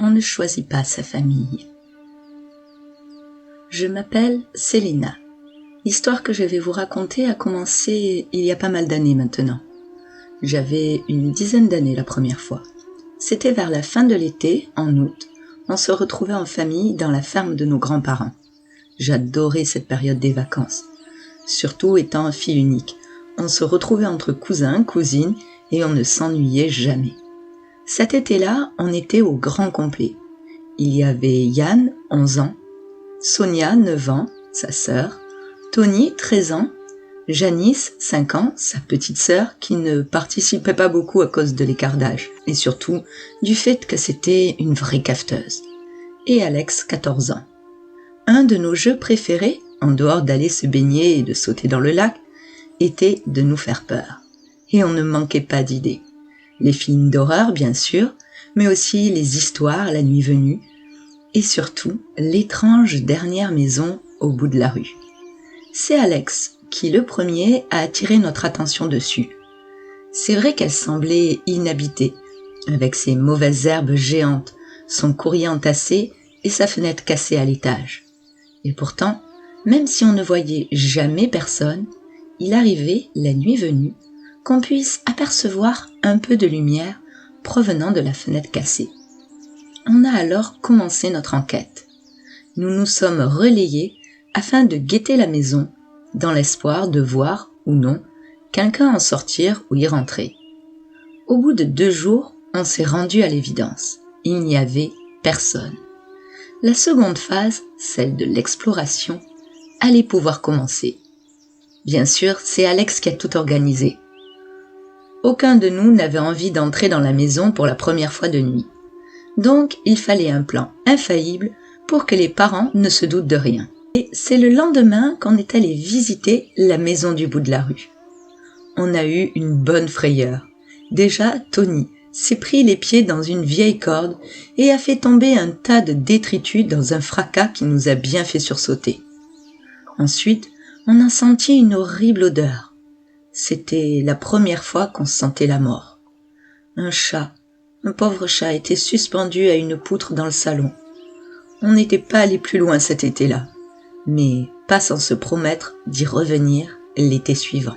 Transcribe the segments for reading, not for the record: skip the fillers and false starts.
On ne choisit pas sa famille. Je m'appelle Célina. L'histoire que je vais vous raconter a commencé il y a pas mal d'années maintenant. J'avais une dizaine d'années la première fois. C'était vers la fin de l'été, en août. On se retrouvait en famille dans la ferme de nos grands-parents. J'adorais cette période des vacances. Surtout étant fille unique. On se retrouvait entre cousins, cousines et on ne s'ennuyait jamais. Cet été-là, on était au grand complet. Il y avait Yann, 11 ans, Sonia, 9 ans, sa sœur, Tony, 13 ans, Janice, 5 ans, sa petite sœur, qui ne participait pas beaucoup à cause de l'écart d'âge, et surtout du fait que c'était une vraie cafeteuse, et Alex, 14 ans. Un de nos jeux préférés, en dehors d'aller se baigner et de sauter dans le lac, était de nous faire peur. Et on ne manquait pas d'idées. Les films d'horreur, bien sûr, mais aussi les histoires la nuit venue, et surtout l'étrange dernière maison au bout de la rue. C'est Alex qui, le premier, a attiré notre attention dessus. C'est vrai qu'elle semblait inhabitée, avec ses mauvaises herbes géantes, son courrier entassé et sa fenêtre cassée à l'étage. Et pourtant, même si on ne voyait jamais personne, il arrivait, la nuit venue, qu'on puisse apercevoir un peu de lumière provenant de la fenêtre cassée. On a alors commencé notre enquête. Nous nous sommes relayés afin de guetter la maison, dans l'espoir de voir, ou non, quelqu'un en sortir ou y rentrer. Au bout de 2 jours, on s'est rendu à l'évidence. Il n'y avait personne. La seconde phase, celle de l'exploration, allait pouvoir commencer. Bien sûr, c'est Alex qui a tout organisé. Aucun de nous n'avait envie d'entrer dans la maison pour la première fois de nuit. Donc, il fallait un plan infaillible pour que les parents ne se doutent de rien. Et c'est le lendemain qu'on est allé visiter la maison du bout de la rue. On a eu une bonne frayeur. Déjà, Tony s'est pris les pieds dans une vieille corde et a fait tomber un tas de détritus dans un fracas qui nous a bien fait sursauter. Ensuite, on a senti une horrible odeur. C'était la première fois qu'on sentait la mort. Un pauvre chat était suspendu à une poutre dans le salon. On n'était pas allé plus loin cet été-là, mais pas sans se promettre d'y revenir l'été suivant.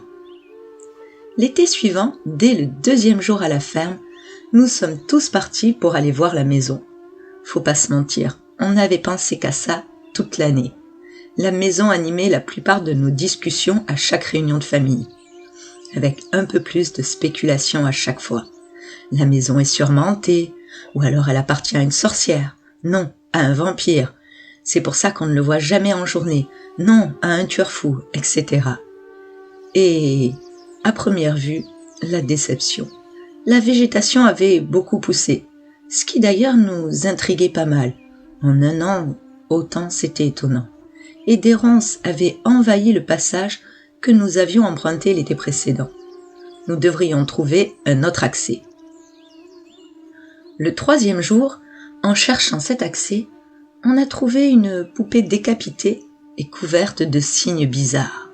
L'été suivant, dès le 2e jour à la ferme, nous sommes tous partis pour aller voir la maison. Faut pas se mentir, on n'avait pensé qu'à ça toute l'année. La maison animait la plupart de nos discussions à chaque réunion de famille, avec un peu plus de spéculation à chaque fois. La maison est sûrement hantée, ou alors elle appartient à une sorcière, non, à un vampire. C'est pour ça qu'on ne le voit jamais en journée, non, à un tueur fou, etc. Et, à première vue, la déception. La végétation avait beaucoup poussé, ce qui d'ailleurs nous intriguait pas mal. En un an, autant c'était étonnant. Et des ronces avaient envahi le passage que nous avions emprunté l'été précédent. Nous devrions trouver un autre accès. Le 3e jour, en cherchant cet accès, on a trouvé une poupée décapitée et couverte de signes bizarres.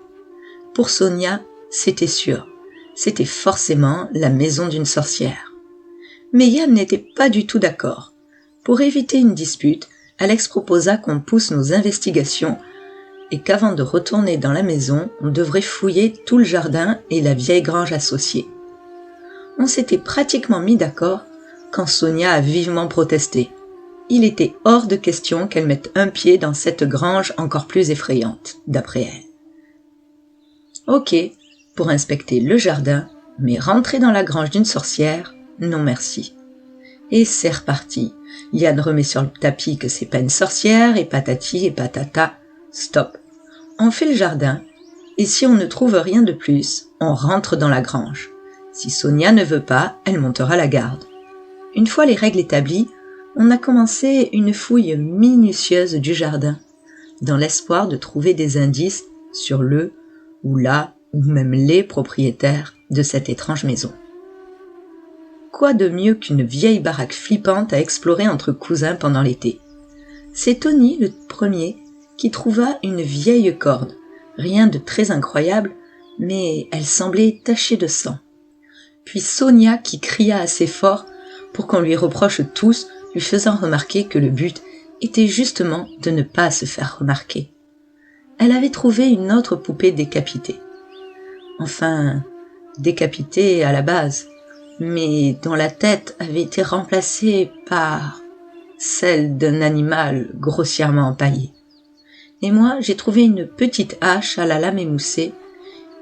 Pour Sonia, c'était sûr, c'était forcément la maison d'une sorcière. Mais Yann n'était pas du tout d'accord. Pour éviter une dispute, Alex proposa qu'on pousse nos investigations et qu'avant de retourner dans la maison, on devrait fouiller tout le jardin et la vieille grange associée. On s'était pratiquement mis d'accord quand Sonia a vivement protesté. Il était hors de question qu'elle mette un pied dans cette grange encore plus effrayante, d'après elle. Ok, pour inspecter le jardin, mais rentrer dans la grange d'une sorcière, non merci. Et c'est reparti. Yann remet sur le tapis que c'est pas une sorcière, et patati et patata. Stop. On fait le jardin, et si on ne trouve rien de plus, on rentre dans la grange. Si Sonia ne veut pas, elle montera la garde. Une fois les règles établies, on a commencé une fouille minutieuse du jardin, dans l'espoir de trouver des indices sur le, ou la, ou même les propriétaires de cette étrange maison. Quoi de mieux qu'une vieille baraque flippante à explorer entre cousins pendant l'été? C'est Tony, le premier, qui trouva une vieille corde, rien de très incroyable, mais elle semblait tachée de sang. Puis Sonia qui cria assez fort pour qu'on lui reproche tous lui faisant remarquer que le but était justement de ne pas se faire remarquer. Elle avait trouvé une autre poupée décapitée. Enfin, décapitée à la base, mais dont la tête avait été remplacée par celle d'un animal grossièrement empaillé. Et moi, j'ai trouvé une petite hache à la lame émoussée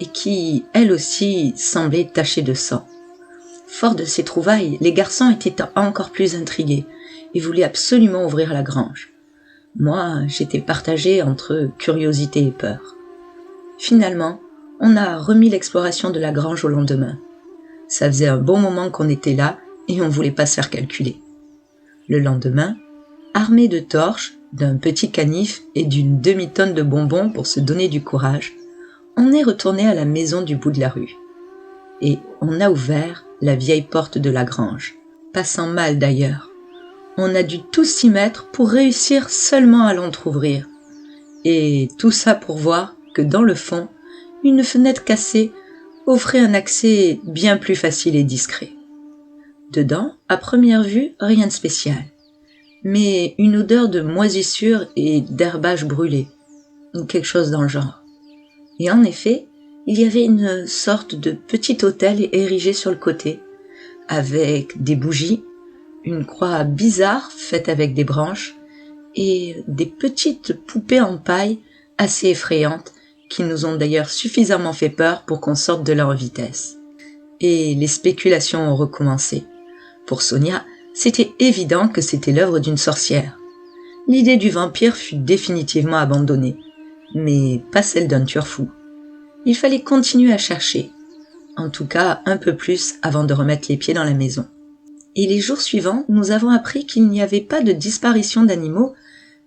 et qui, elle aussi, semblait tachée de sang. Fort de ces trouvailles, les garçons étaient encore plus intrigués et voulaient absolument ouvrir la grange. Moi, j'étais partagée entre curiosité et peur. Finalement, on a remis l'exploration de la grange au lendemain. Ça faisait un bon moment qu'on était là et on voulait pas se faire calculer. Le lendemain, armés de torches, d'un petit canif et d'une demi-tonne de bonbons pour se donner du courage, on est retourné à la maison du bout de la rue. Et on a ouvert la vieille porte de la grange, passant mal d'ailleurs. On a dû tous s'y mettre pour réussir seulement à l'entrouvrir. Et tout ça pour voir que dans le fond, une fenêtre cassée offrait un accès bien plus facile et discret. Dedans, à première vue, rien de spécial, mais une odeur de moisissure et d'herbage brûlé, ou quelque chose dans le genre. Et en effet, il y avait une sorte de petit autel érigé sur le côté, avec des bougies, une croix bizarre faite avec des branches, et des petites poupées en paille assez effrayantes, qui nous ont d'ailleurs suffisamment fait peur pour qu'on sorte de là en vitesse. Et les spéculations ont recommencé. Pour Sonia, c'était évident que c'était l'œuvre d'une sorcière. L'idée du vampire fut définitivement abandonnée, mais pas celle d'un tueur fou. Il fallait continuer à chercher, en tout cas un peu plus avant de remettre les pieds dans la maison. Et les jours suivants, nous avons appris qu'il n'y avait pas de disparition d'animaux,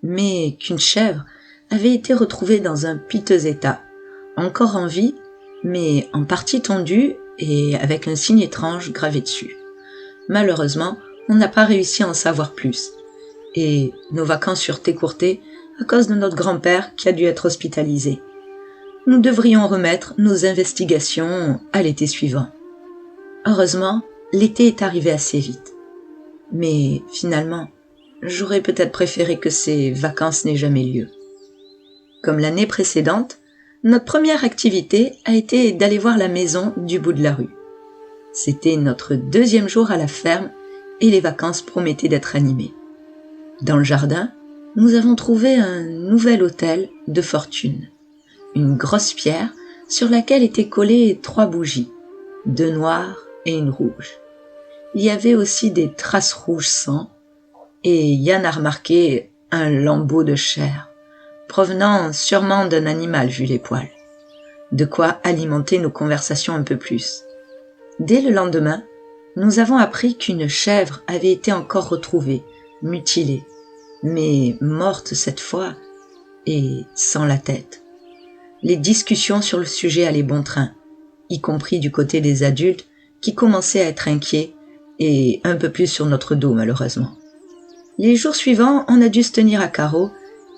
mais qu'une chèvre avait été retrouvée dans un piteux état, encore en vie, mais en partie tondue et avec un signe étrange gravé dessus. Malheureusement, on n'a pas réussi à en savoir plus, et nos vacances furent écourtées à cause de notre grand-père qui a dû être hospitalisé. Nous devrions remettre nos investigations à l'été suivant. Heureusement, l'été est arrivé assez vite. Mais finalement, j'aurais peut-être préféré que ces vacances n'aient jamais lieu. Comme l'année précédente, notre première activité a été d'aller voir la maison du bout de la rue. C'était notre deuxième jour à la ferme et les vacances promettaient d'être animées. Dans le jardin, nous avons trouvé un nouvel autel de fortune. Une grosse pierre sur laquelle étaient collées 3 bougies, 2 noires et une rouge. Il y avait aussi des traces rouges sang et Yann a remarqué un lambeau de chair, provenant sûrement d'un animal vu les poils. De quoi alimenter nos conversations un peu plus. Dès le lendemain, nous avons appris qu'une chèvre avait été encore retrouvée, mutilée, mais morte cette fois et sans la tête. Les discussions sur le sujet allaient bon train, y compris du côté des adultes qui commençaient à être inquiets et un peu plus sur notre dos malheureusement. Les jours suivants, on a dû se tenir à carreau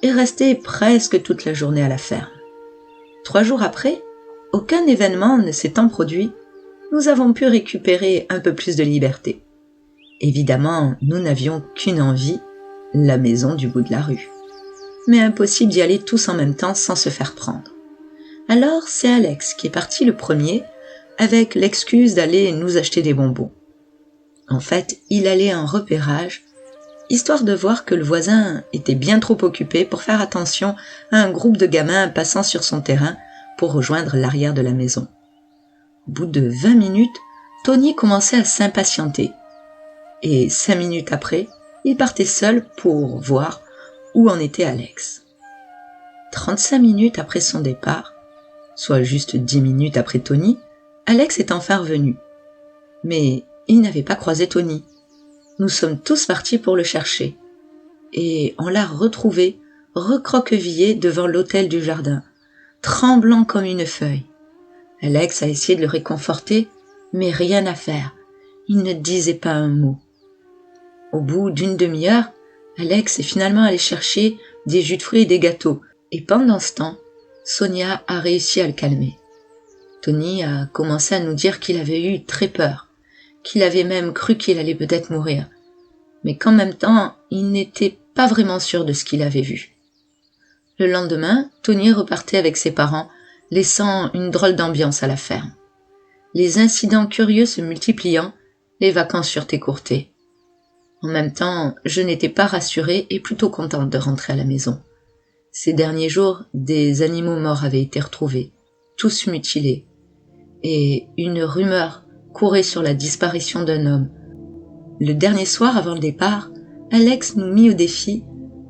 et rester presque toute la journée à la ferme. 3 jours après, aucun événement ne s'étant produit, nous avons pu récupérer un peu plus de liberté. Évidemment, nous n'avions qu'une envie, la maison du bout de la rue. Mais impossible d'y aller tous en même temps sans se faire prendre. Alors, c'est Alex qui est parti le premier, avec l'excuse d'aller nous acheter des bonbons. En fait, il allait en repérage, histoire de voir que le voisin était bien trop occupé pour faire attention à un groupe de gamins passant sur son terrain pour rejoindre l'arrière de la maison. Au bout de 20 minutes, Tony commençait à s'impatienter. Et 5 minutes après, il partait seul pour voir où en était Alex. 35 minutes après son départ, soit juste 10 minutes après Tony, Alex est enfin revenu. Mais il n'avait pas croisé Tony. Nous sommes tous partis pour le chercher. Et on l'a retrouvé, recroquevillé devant l'autel du jardin, tremblant comme une feuille. Alex a essayé de le réconforter, mais rien à faire. Il ne disait pas un mot. Au bout d'une demi-heure, Alex est finalement allé chercher des jus de fruits et des gâteaux. Et pendant ce temps, Sonia a réussi à le calmer. Tony a commencé à nous dire qu'il avait eu très peur, qu'il avait même cru qu'il allait peut-être mourir. mais qu'en même temps, il n'était pas vraiment sûr de ce qu'il avait vu. Le lendemain, Tony repartait avec ses parents, laissant une drôle d'ambiance à la ferme. Les incidents curieux se multipliant, les vacances furent écourtées. En même temps, je n'étais pas rassurée et plutôt contente de rentrer à la maison. Ces derniers jours, des animaux morts avaient été retrouvés, tous mutilés, et une rumeur courait sur la disparition d'un homme. Le dernier soir avant le départ, Alex nous mit au défi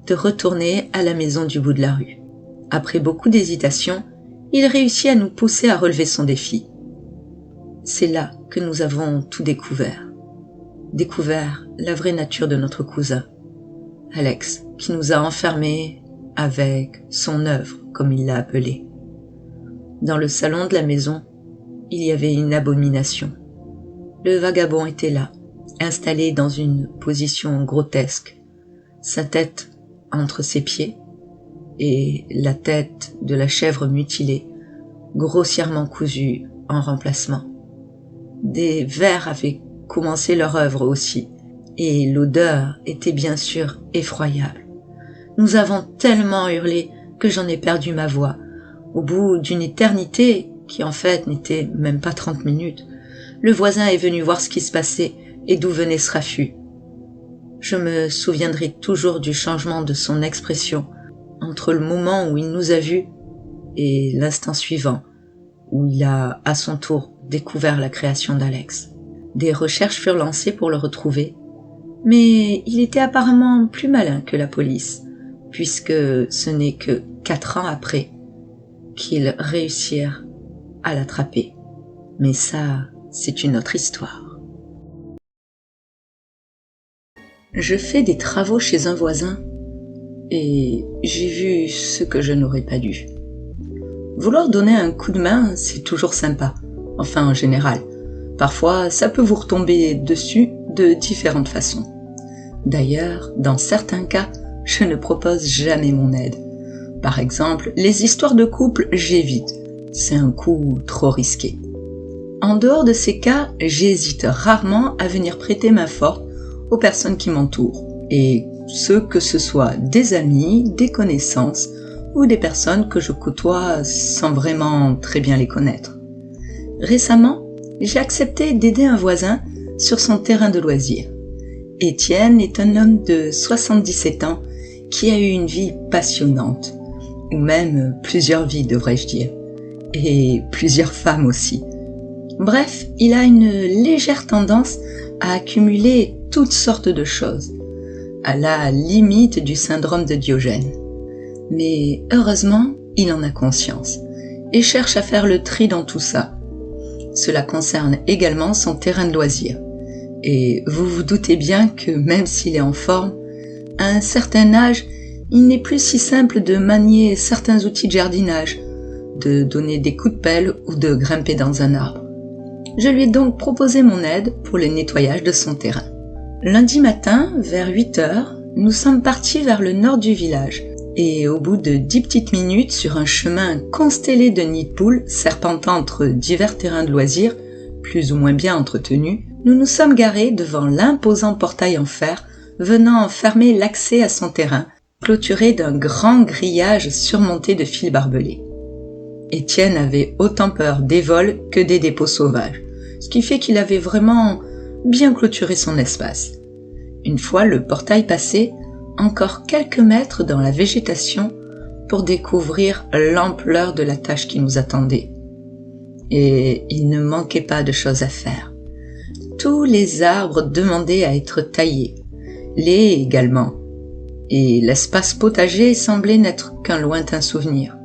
de retourner à la maison du bout de la rue. Après beaucoup d'hésitation, il réussit à nous pousser à relever son défi. C'est là que nous avons tout découvert. Découvert la vraie nature de notre cousin, Alex, qui nous a enfermés avec son œuvre, comme il l'a appelée. Dans le salon de la maison, il y avait une abomination. Le vagabond était là, installé dans une position grotesque, sa tête entre ses pieds et la tête de la chèvre mutilée, grossièrement cousue en remplacement. Des vers avaient commencé leur œuvre aussi, et l'odeur était bien sûr effroyable. Nous avons tellement hurlé que j'en ai perdu ma voix. Au bout d'une éternité, qui en fait n'était même pas 30 minutes, le voisin est venu voir ce qui se passait et d'où venait ce raffut. Je me souviendrai toujours du changement de son expression entre le moment où il nous a vus et l'instant suivant, où il a à son tour découvert la création d'Alex. Des recherches furent lancées pour le retrouver, mais il était apparemment plus malin que la police, puisque ce n'est que 4 ans après qu'ils réussirent à l'attraper. Mais ça, c'est une autre histoire. Je fais des travaux chez un voisin et j'ai vu ce que je n'aurais pas dû. Vouloir donner un coup de main, c'est toujours sympa, enfin en général. Parfois, ça peut vous retomber dessus de différentes façons. D'ailleurs, dans certains cas, je ne propose jamais mon aide. Par exemple, les histoires de couple, j'évite. C'est un coup trop risqué. En dehors de ces cas, j'hésite rarement à venir prêter main forte aux personnes qui m'entourent. Et que ce soit des amis, des connaissances ou des personnes que je côtoie sans vraiment très bien les connaître. Récemment, j'ai accepté d'aider un voisin sur son terrain de loisirs. Étienne est un homme de 77 ans qui a eu une vie passionnante, ou même plusieurs vies devrais-je dire, et plusieurs femmes aussi. Bref, il a une légère tendance à accumuler toutes sortes de choses, à la limite du syndrome de Diogène. Mais heureusement, il en a conscience et cherche à faire le tri dans tout ça. Cela concerne également son terrain de loisirs. Et vous vous doutez bien que même s'il est en forme, à un certain âge, il n'est plus si simple de manier certains outils de jardinage, de donner des coups de pelle ou de grimper dans un arbre. Je lui ai donc proposé mon aide pour le nettoyage de son terrain. Lundi matin, vers 8h, nous sommes partis vers le nord du village. Et au bout de 10 petites minutes, sur un chemin constellé de nids de poules serpentant entre divers terrains de loisirs, plus ou moins bien entretenus, nous nous sommes garés devant l'imposant portail en fer venant fermer l'accès à son terrain, clôturé d'un grand grillage surmonté de fils barbelés. Étienne avait autant peur des vols que des dépôts sauvages, ce qui fait qu'il avait vraiment bien clôturé son espace. Une fois le portail passé, encore quelques mètres dans la végétation pour découvrir l'ampleur de la tâche qui nous attendait. Et il ne manquait pas de choses à faire. Tous les arbres demandaient à être taillés, les haies également, et l'espace potager semblait n'être qu'un lointain souvenir.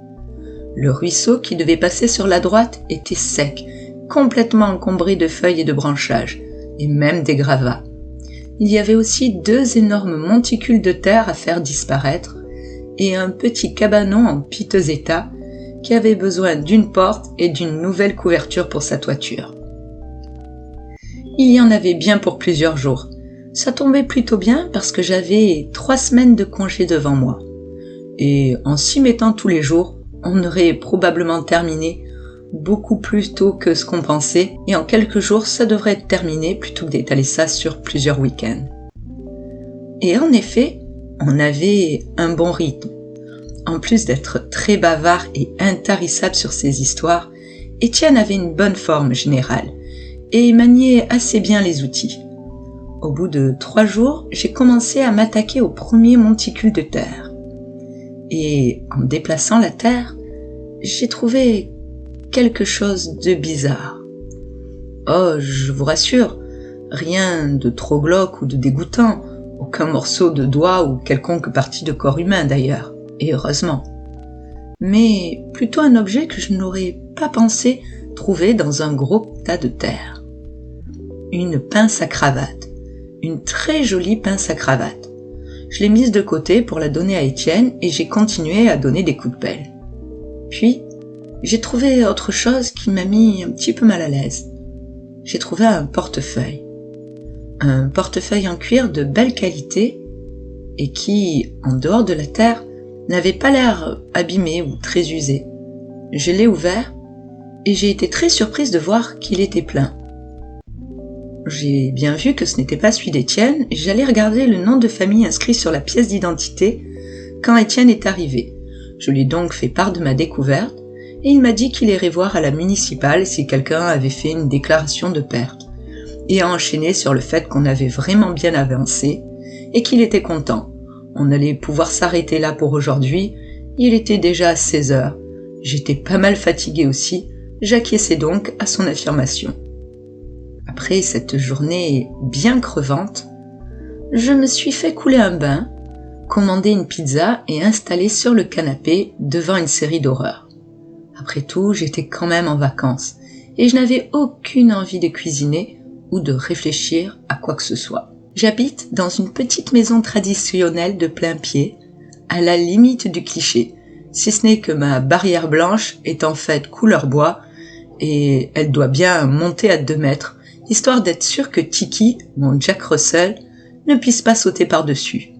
Le ruisseau qui devait passer sur la droite était sec, complètement encombré de feuilles et de branchages, et même des gravats. Il y avait aussi 2 énormes monticules de terre à faire disparaître et un petit cabanon en piteux état qui avait besoin d'une porte et d'une nouvelle couverture pour sa toiture. Il y en avait bien pour plusieurs jours. Ça tombait plutôt bien parce que j'avais 3 semaines de congé devant moi. Et en s'y mettant tous les jours, on aurait probablement terminé beaucoup plus tôt que ce qu'on pensait, et en quelques jours ça devrait être terminé plutôt que d'étaler ça sur plusieurs week-ends. Et en effet, on avait un bon rythme. En plus d'être très bavard et intarissable sur ses histoires, Étienne avait une bonne forme générale et maniait assez bien les outils. Au bout de 3 jours, j'ai commencé à m'attaquer au premier monticule de terre. Et en déplaçant la terre, j'ai trouvé quelque chose de bizarre. Oh, je vous rassure, rien de trop glauque ou de dégoûtant, aucun morceau de doigt ou quelconque partie de corps humain d'ailleurs, et heureusement. Mais plutôt un objet que je n'aurais pas pensé trouver dans un gros tas de terre. Une pince à cravate, une très jolie pince à cravate. Je l'ai mise de côté pour la donner à Étienne et j'ai continué à donner des coups de pelle. Puis, j'ai trouvé autre chose qui m'a mis un petit peu mal à l'aise. J'ai trouvé un portefeuille. Un portefeuille en cuir de belle qualité et qui, en dehors de la terre, n'avait pas l'air abîmé ou très usé. Je l'ai ouvert et j'ai été très surprise de voir qu'il était plein. J'ai bien vu que ce n'était pas celui d'Étienne et j'allais regarder le nom de famille inscrit sur la pièce d'identité quand Étienne est arrivé. Je lui ai donc fait part de ma découverte et il m'a dit qu'il irait voir à la municipale si quelqu'un avait fait une déclaration de perte et a enchaîné sur le fait qu'on avait vraiment bien avancé et qu'il était content. On allait pouvoir s'arrêter là pour aujourd'hui, il était déjà à 16 heures. J'étais pas mal fatiguée aussi, j'acquiesçais donc à son affirmation. Après cette journée bien crevante, je me suis fait couler un bain, commandé une pizza et installé sur le canapé devant une série d'horreurs. Après tout, j'étais quand même en vacances et je n'avais aucune envie de cuisiner ou de réfléchir à quoi que ce soit. J'habite dans une petite maison traditionnelle de plain-pied, à la limite du cliché, si ce n'est que ma barrière blanche est en fait couleur bois et elle doit bien monter à 2 mètres, histoire d'être sûr que Tiki, mon Jack Russell, ne puisse pas sauter par-dessus.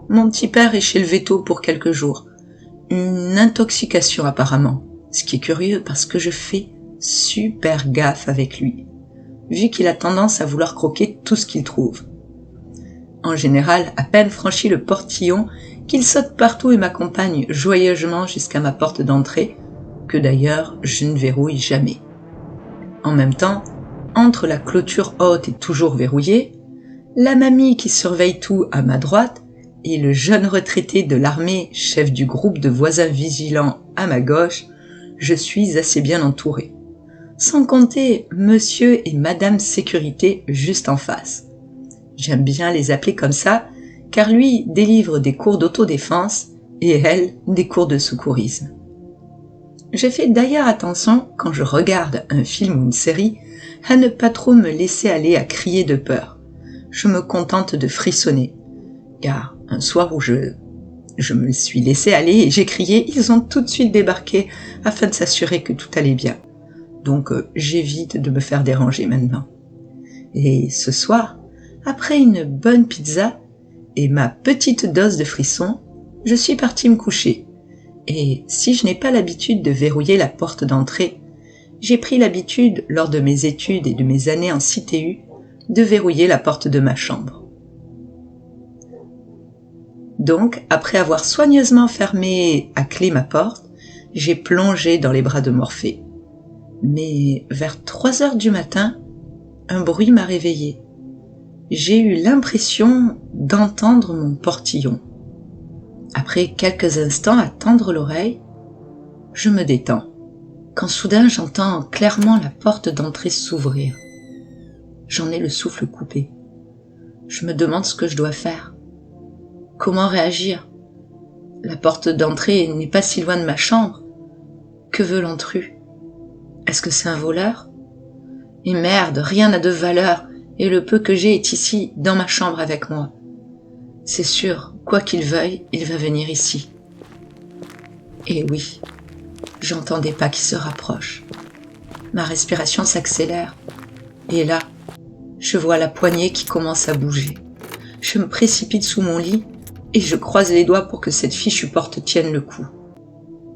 Mon petit père est chez le veto pour quelques jours. Une intoxication apparemment, ce qui est curieux parce que je fais super gaffe avec lui, vu qu'il a tendance à vouloir croquer tout ce qu'il trouve. En général, à peine franchi le portillon, qu'il saute partout et m'accompagne joyeusement jusqu'à ma porte d'entrée, que d'ailleurs je ne verrouille jamais. En même temps, entre la clôture haute et toujours verrouillée, la mamie qui surveille tout à ma droite et le jeune retraité de l'armée, chef du groupe de voisins vigilants à ma gauche, je suis assez bien entouré. Sans compter monsieur et madame sécurité juste en face. J'aime bien les appeler comme ça, car lui délivre des cours d'autodéfense et elle des cours de secourisme. Je fais d'ailleurs attention, quand je regarde un film ou une série, à ne pas trop me laisser aller à crier de peur. Je me contente de frissonner. Car un soir où je me suis laissé aller et j'ai crié, ils ont tout de suite débarqué afin de s'assurer que tout allait bien. Donc j'évite de me faire déranger maintenant. Et ce soir, après une bonne pizza et ma petite dose de frissons, je suis partie me coucher. Et si je n'ai pas l'habitude de verrouiller la porte d'entrée, j'ai pris l'habitude, lors de mes études et de mes années en CTU, de verrouiller la porte de ma chambre. Donc, après avoir soigneusement fermé à clé ma porte, j'ai plongé dans les bras de Morphée. Mais vers 3 heures du matin, un bruit m'a réveillée. J'ai eu l'impression d'entendre mon portillon. Après quelques instants à tendre l'oreille, je me détends, quand soudain j'entends clairement la porte d'entrée s'ouvrir. J'en ai le souffle coupé. Je me demande ce que je dois faire. Comment réagir? La porte d'entrée n'est pas si loin de ma chambre. Que veut l'intrus? Est-ce que c'est un voleur? Et merde, rien n'a de valeur, et le peu que j'ai est ici, dans ma chambre avec moi. C'est sûr, quoi qu'il veuille, il va venir ici. Et oui, j'entends des pas qui se rapprochent. Ma respiration s'accélère. Et là, je vois la poignée qui commence à bouger. Je me précipite sous mon lit et je croise les doigts pour que cette fichue porte tienne le coup.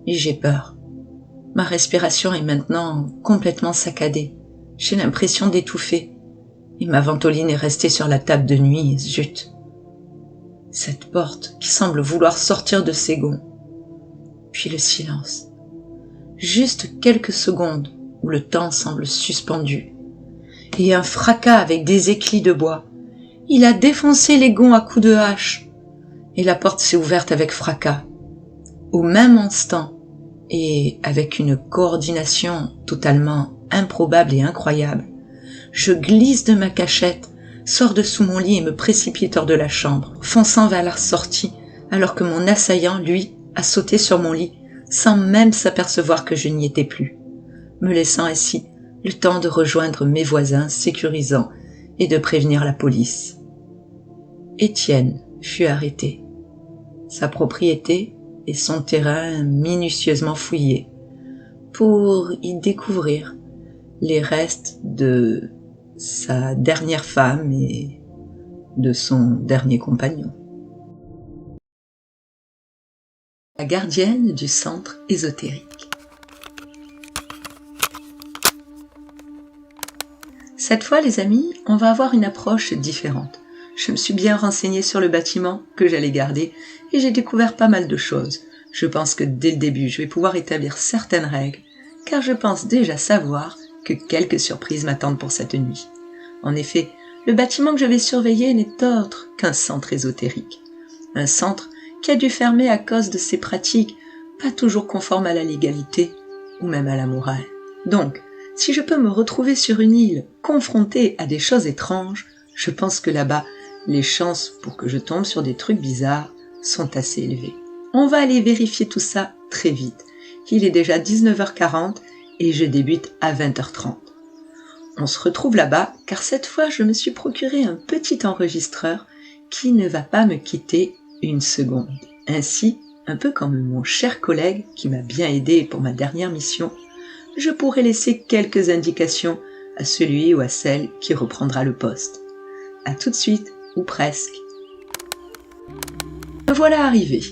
Et j'ai peur. Ma respiration est maintenant complètement saccadée. J'ai l'impression d'étouffer. Et ma ventoline est restée sur la table de nuit, zut. Cette porte qui semble vouloir sortir de ses gonds. Puis le silence. Juste quelques secondes où le temps semble suspendu. Et un fracas avec des éclis de bois. Il a défoncé les gonds à coups de hache. Et la porte s'est ouverte avec fracas. Au même instant, et avec une coordination totalement improbable et incroyable, je glisse de ma cachette, sors de sous mon lit et me précipite hors de la chambre, fonçant vers la sortie, alors que mon assaillant, lui, a sauté sur mon lit, sans même s'apercevoir que je n'y étais plus, me laissant ainsi le temps de rejoindre mes voisins sécurisants et de prévenir la police. Étienne fut arrêté. Sa propriété et son terrain minutieusement fouillés, pour y découvrir les restes de sa dernière femme et de son dernier compagnon. La gardienne du centre ésotérique. Cette fois, les amis, on va avoir une approche différente. Je me suis bien renseignée sur le bâtiment que j'allais garder et j'ai découvert pas mal de choses. Je pense que dès le début, je vais pouvoir établir certaines règles, car je pense déjà savoir que quelques surprises m'attendent pour cette nuit. En effet, le bâtiment que je vais surveiller n'est autre qu'un centre ésotérique. Un centre qui a dû fermer à cause de ses pratiques pas toujours conformes à la légalité ou même à la morale. Donc, si je peux me retrouver sur une île confrontée à des choses étranges, je pense que là-bas, les chances pour que je tombe sur des trucs bizarres sont assez élevées. On va aller vérifier tout ça très vite. Il est déjà 19h40 et je débute à 20h30. On se retrouve là-bas car cette fois je me suis procuré un petit enregistreur qui ne va pas me quitter une seconde. Ainsi, un peu comme mon cher collègue qui m'a bien aidé pour ma dernière mission, je pourrai laisser quelques indications à celui ou à celle qui reprendra le poste. À tout de suite, ou presque. Me voilà arrivé.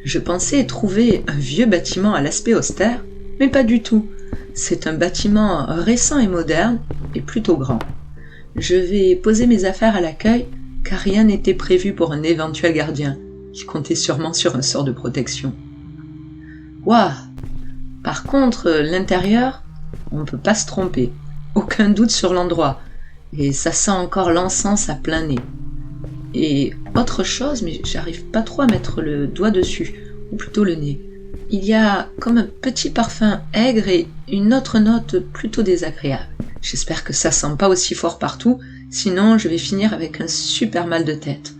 Je pensais trouver un vieux bâtiment à l'aspect austère, mais pas du tout. C'est un bâtiment récent et moderne, et plutôt grand. Je vais poser mes affaires à l'accueil, car rien n'était prévu pour un éventuel gardien, qui comptait sûrement sur un sort de protection. Waouh! Par contre, l'intérieur, on ne peut pas se tromper. Aucun doute sur l'endroit. Et ça sent encore l'encens à plein nez. Et autre chose, mais j'arrive pas trop à mettre le doigt dessus, ou plutôt le nez. Il y a comme un petit parfum aigre et une autre note plutôt désagréable. J'espère que ça sent pas aussi fort partout, sinon je vais finir avec un super mal de tête.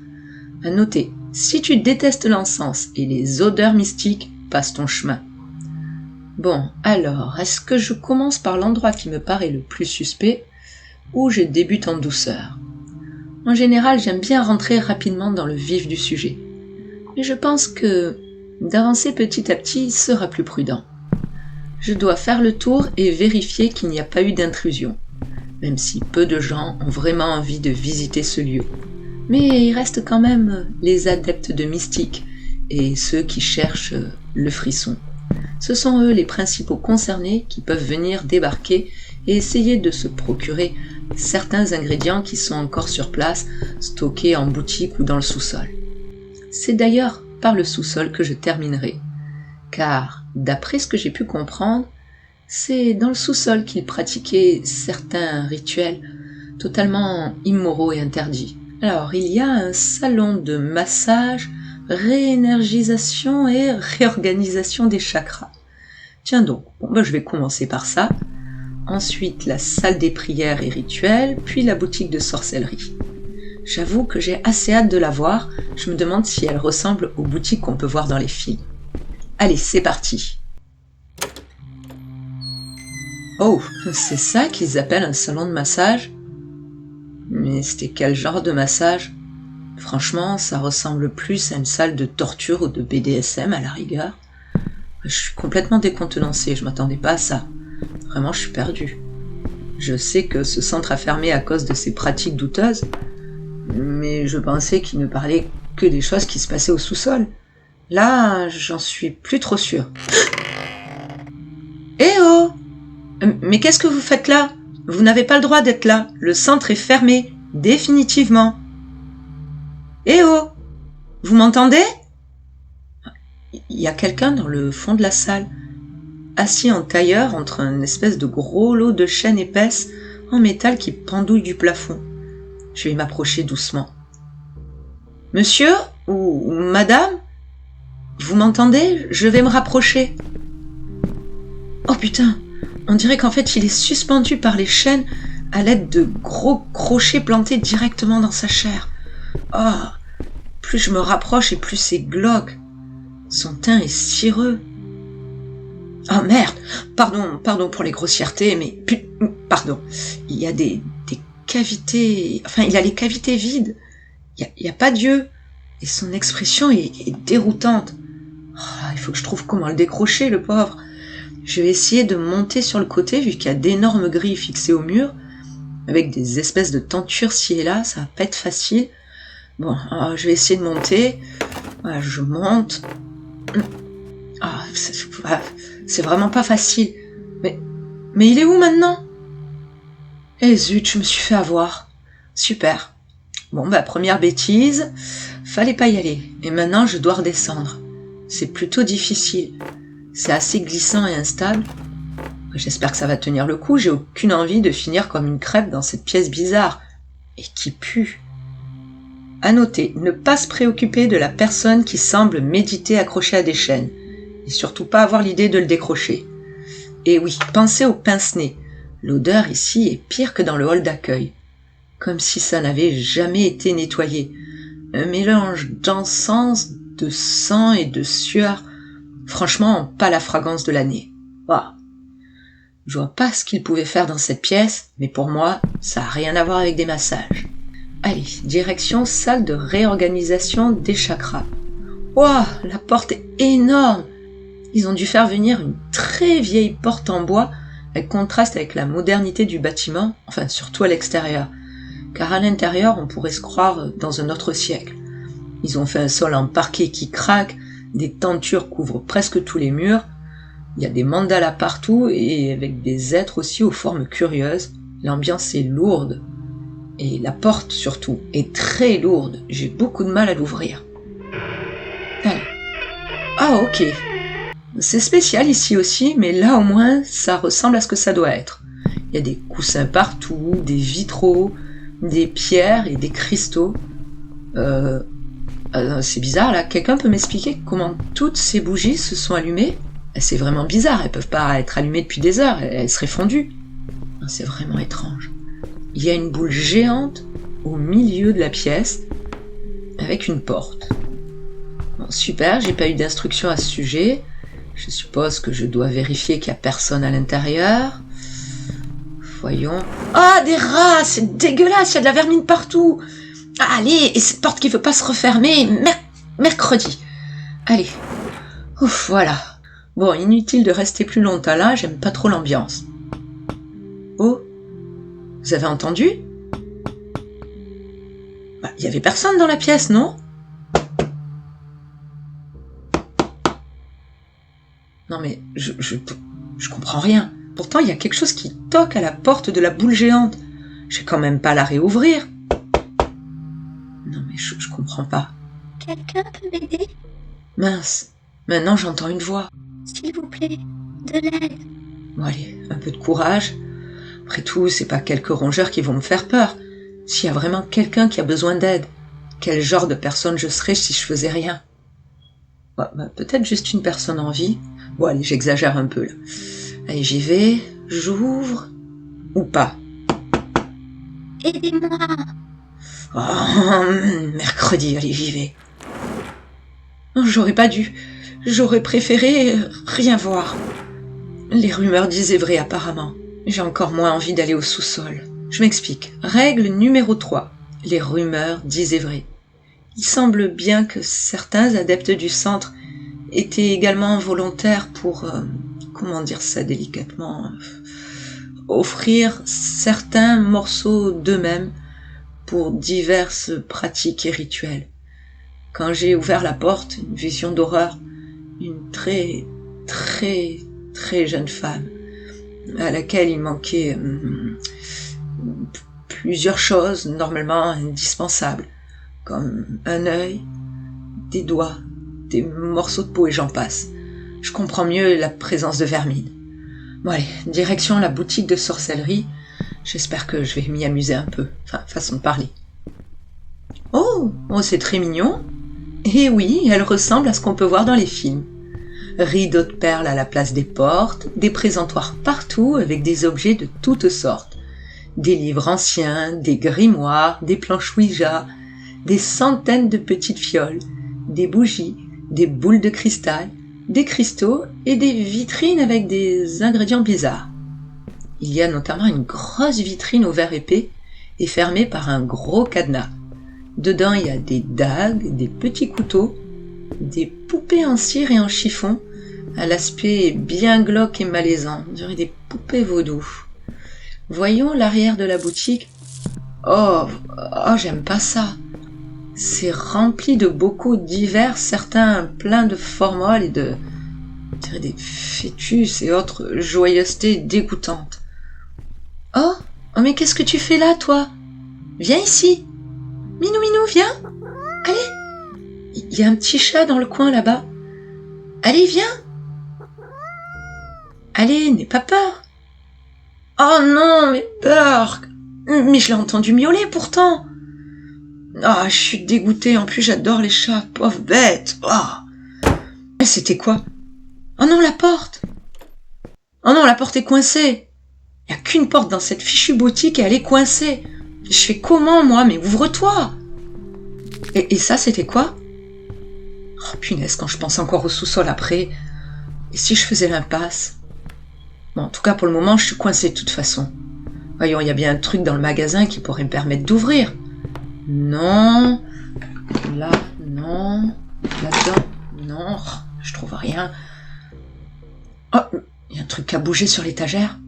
À noter, si tu détestes l'encens et les odeurs mystiques, passe ton chemin. Bon, alors, est-ce que je commence par l'endroit qui me paraît le plus suspect, ou je débute en douceur? En général, j'aime bien rentrer rapidement dans le vif du sujet. Mais je pense que d'avancer petit à petit sera plus prudent. Je dois faire le tour et vérifier qu'il n'y a pas eu d'intrusion, même si peu de gens ont vraiment envie de visiter ce lieu. Mais il reste quand même les adeptes de mystique et ceux qui cherchent le frisson. Ce sont eux les principaux concernés qui peuvent venir débarquer et essayer de se procurer certains ingrédients qui sont encore sur place, stockés en boutique ou dans le sous-sol. C'est d'ailleurs par le sous-sol que je terminerai, car, d'après ce que j'ai pu comprendre, c'est dans le sous-sol qu'ils pratiquaient certains rituels totalement immoraux et interdits. Alors, il y a un salon de massage, réénergisation et réorganisation des chakras. Tiens donc, je vais commencer par ça. Ensuite, la salle des prières et rituels, puis la boutique de sorcellerie. J'avoue que j'ai assez hâte de la voir, je me demande si elle ressemble aux boutiques qu'on peut voir dans les films. Allez, c'est parti. Oh, c'est ça qu'ils appellent un salon de massage? Mais c'était quel genre de massage? Franchement, ça ressemble plus à une salle de torture ou de BDSM à la rigueur. Je suis complètement décontenancée, je m'attendais pas à ça. Vraiment, je suis perdue. Je sais que ce centre a fermé à cause de ses pratiques douteuses, mais je pensais qu'il ne parlait que des choses qui se passaient au sous-sol. Là, j'en suis plus trop sûre. Eh oh! Mais qu'est-ce que vous faites là? Vous n'avez pas le droit d'être là. Le centre est fermé, définitivement. Eh oh! Vous m'entendez? Il y a quelqu'un dans le fond de la salle, assis en tailleur entre un espèce de gros lot de chaînes épaisses en métal qui pendouille du plafond. Je vais m'approcher doucement. Monsieur ou madame? Vous m'entendez? Je vais me rapprocher. Oh putain, on dirait qu'en fait il est suspendu par les chaînes à l'aide de gros crochets plantés directement dans sa chair. Oh, plus je me rapproche et plus c'est glauque. Son teint est cireux. Oh merde, pardon pour les grossièretés, mais pardon. Il y a des cavités, enfin il a les cavités vides. Il y a pas d'yeux. Et son expression est déroutante. Oh, il faut que je trouve comment le décrocher, le pauvre. Je vais essayer de monter sur le côté, vu qu'il y a d'énormes grilles fixées au mur, avec des espèces de tentures ci et là, ça va pas être facile. Bon, je vais essayer de monter. Voilà, je monte. C'est vraiment pas facile. Mais il est où maintenant? Eh zut, je me suis fait avoir. Super. Bon, première bêtise, fallait pas y aller. Et maintenant, je dois redescendre. C'est plutôt difficile. C'est assez glissant et instable. J'espère que ça va tenir le coup. J'ai aucune envie de finir comme une crêpe dans cette pièce bizarre. Et qui pue. À noter, ne pas se préoccuper de la personne qui semble méditer accrochée à des chaînes. Et surtout pas avoir l'idée de le décrocher. Et oui, pensez au pince-nez. L'odeur ici est pire que dans le hall d'accueil. Comme si ça n'avait jamais été nettoyé. Un mélange d'encens, de sang et de sueur. Franchement, pas la fragrance de l'année. Je vois pas ce qu'il pouvait faire dans cette pièce, mais pour moi, ça a rien à voir avec des massages. Allez, direction salle de réorganisation des chakras. La porte est énorme. Ils ont dû faire venir une très vieille porte en bois, elle contraste avec la modernité du bâtiment, enfin surtout à l'extérieur. Car à l'intérieur, on pourrait se croire dans un autre siècle. Ils ont fait un sol en parquet qui craque, des tentures couvrent presque tous les murs, il y a des mandalas partout et avec des êtres aussi aux formes curieuses. L'ambiance est lourde. Et la porte, surtout, est très lourde. J'ai beaucoup de mal à l'ouvrir. Allez. Ok. C'est spécial ici aussi, mais là au moins, ça ressemble à ce que ça doit être. Il y a des coussins partout, des vitraux, des pierres et des cristaux. C'est bizarre là, quelqu'un peut m'expliquer comment toutes ces bougies se sont allumées? C'est vraiment bizarre, elles peuvent pas être allumées depuis des heures, elles seraient fondues. C'est vraiment étrange. Il y a une boule géante au milieu de la pièce, avec une porte. Bon, super, j'ai pas eu d'instruction à ce sujet. Je suppose que je dois vérifier qu'il y a personne à l'intérieur. Voyons. Des rats, c'est dégueulasse, il y a de la vermine partout. Allez, et cette porte qui veut pas se refermer, mercredi. Allez. Ouf, voilà. Bon, inutile de rester plus longtemps là, j'aime pas trop l'ambiance. Oh, vous avez entendu? Il y avait personne dans la pièce, non? Non mais, je comprends rien. Pourtant, il y a quelque chose qui toque à la porte de la boule géante. Je vais quand même pas la réouvrir. Non mais, je comprends pas. Quelqu'un peut m'aider? Mince, maintenant j'entends une voix. S'il vous plaît, de l'aide. Bon allez, un peu de courage. Après tout, c'est pas quelques rongeurs qui vont me faire peur. S'il y a vraiment quelqu'un qui a besoin d'aide, quel genre de personne je serais si je faisais rien? Peut-être juste une personne en vie. Bon allez, j'exagère un peu là. Allez, j'y vais, j'ouvre. Ou pas. Aidez-moi. Mercredi, allez, j'y vais. Non, j'aurais pas dû. J'aurais préféré rien voir. Les rumeurs disaient vrai apparemment. J'ai encore moins envie d'aller au sous-sol. Je m'explique. Règle numéro 3. Les rumeurs disaient vrai. Il semble bien que certains adeptes du centre étaient également volontaires pour, comment dire ça délicatement, offrir certains morceaux d'eux-mêmes pour diverses pratiques et rituels. Quand j'ai ouvert la porte, une vision d'horreur, une très, très, très jeune femme, à laquelle il manquait plusieurs choses normalement indispensables, comme un œil, des doigts, des morceaux de peau et j'en passe. Je comprends mieux la présence de vermine. Bon allez, direction la boutique de sorcellerie. J'espère que je vais m'y amuser un peu. Enfin, façon de parler. Oh, c'est très mignon. Et oui, elle ressemble à ce qu'on peut voir dans les films. Rideaux de perles à la place des portes, des présentoirs partout avec des objets de toutes sortes. Des livres anciens, des grimoires, des planches Ouija, des centaines de petites fioles, des bougies, des boules de cristal, des cristaux et des vitrines avec des ingrédients bizarres. Il y a notamment une grosse vitrine au verre épais et fermée par un gros cadenas. Dedans, il y a des dagues, des petits couteaux, des poupées en cire et en chiffon, à l'aspect bien glauque et malaisant, on dirait des poupées vaudou. Voyons l'arrière de la boutique. Oh, j'aime pas ça. C'est rempli de bocaux divers, certains pleins de formol et de, on dirait des fœtus et autres joyeusetés dégoûtantes. Oh, mais qu'est-ce que tu fais là, toi? Viens ici. Minou, viens. Allez. Il y a un petit chat dans le coin là-bas. Allez, viens. Allez, n'aie pas peur. Oh non, mais Burk. Mais je l'ai entendu miauler pourtant. Ah, je suis dégoûtée. En plus, j'adore les chats. Pauvre bête. Oh. C'était quoi? Oh non, la porte. Oh non, la porte est coincée. Il n'y a qu'une porte dans cette fichue boutique et elle est coincée. Je fais comment, moi? Mais ouvre-toi. Et ça, c'était quoi? Oh punaise, quand je pense encore au sous-sol après. Et si je faisais l'impasse? Bon, en tout cas, pour le moment, je suis coincée de toute façon. Voyons, il y a bien un truc dans le magasin qui pourrait me permettre d'ouvrir. Non. Là, non. Là-dedans, non. Oh, je trouve rien. Oh, il y a un truc à bouger sur l'étagère.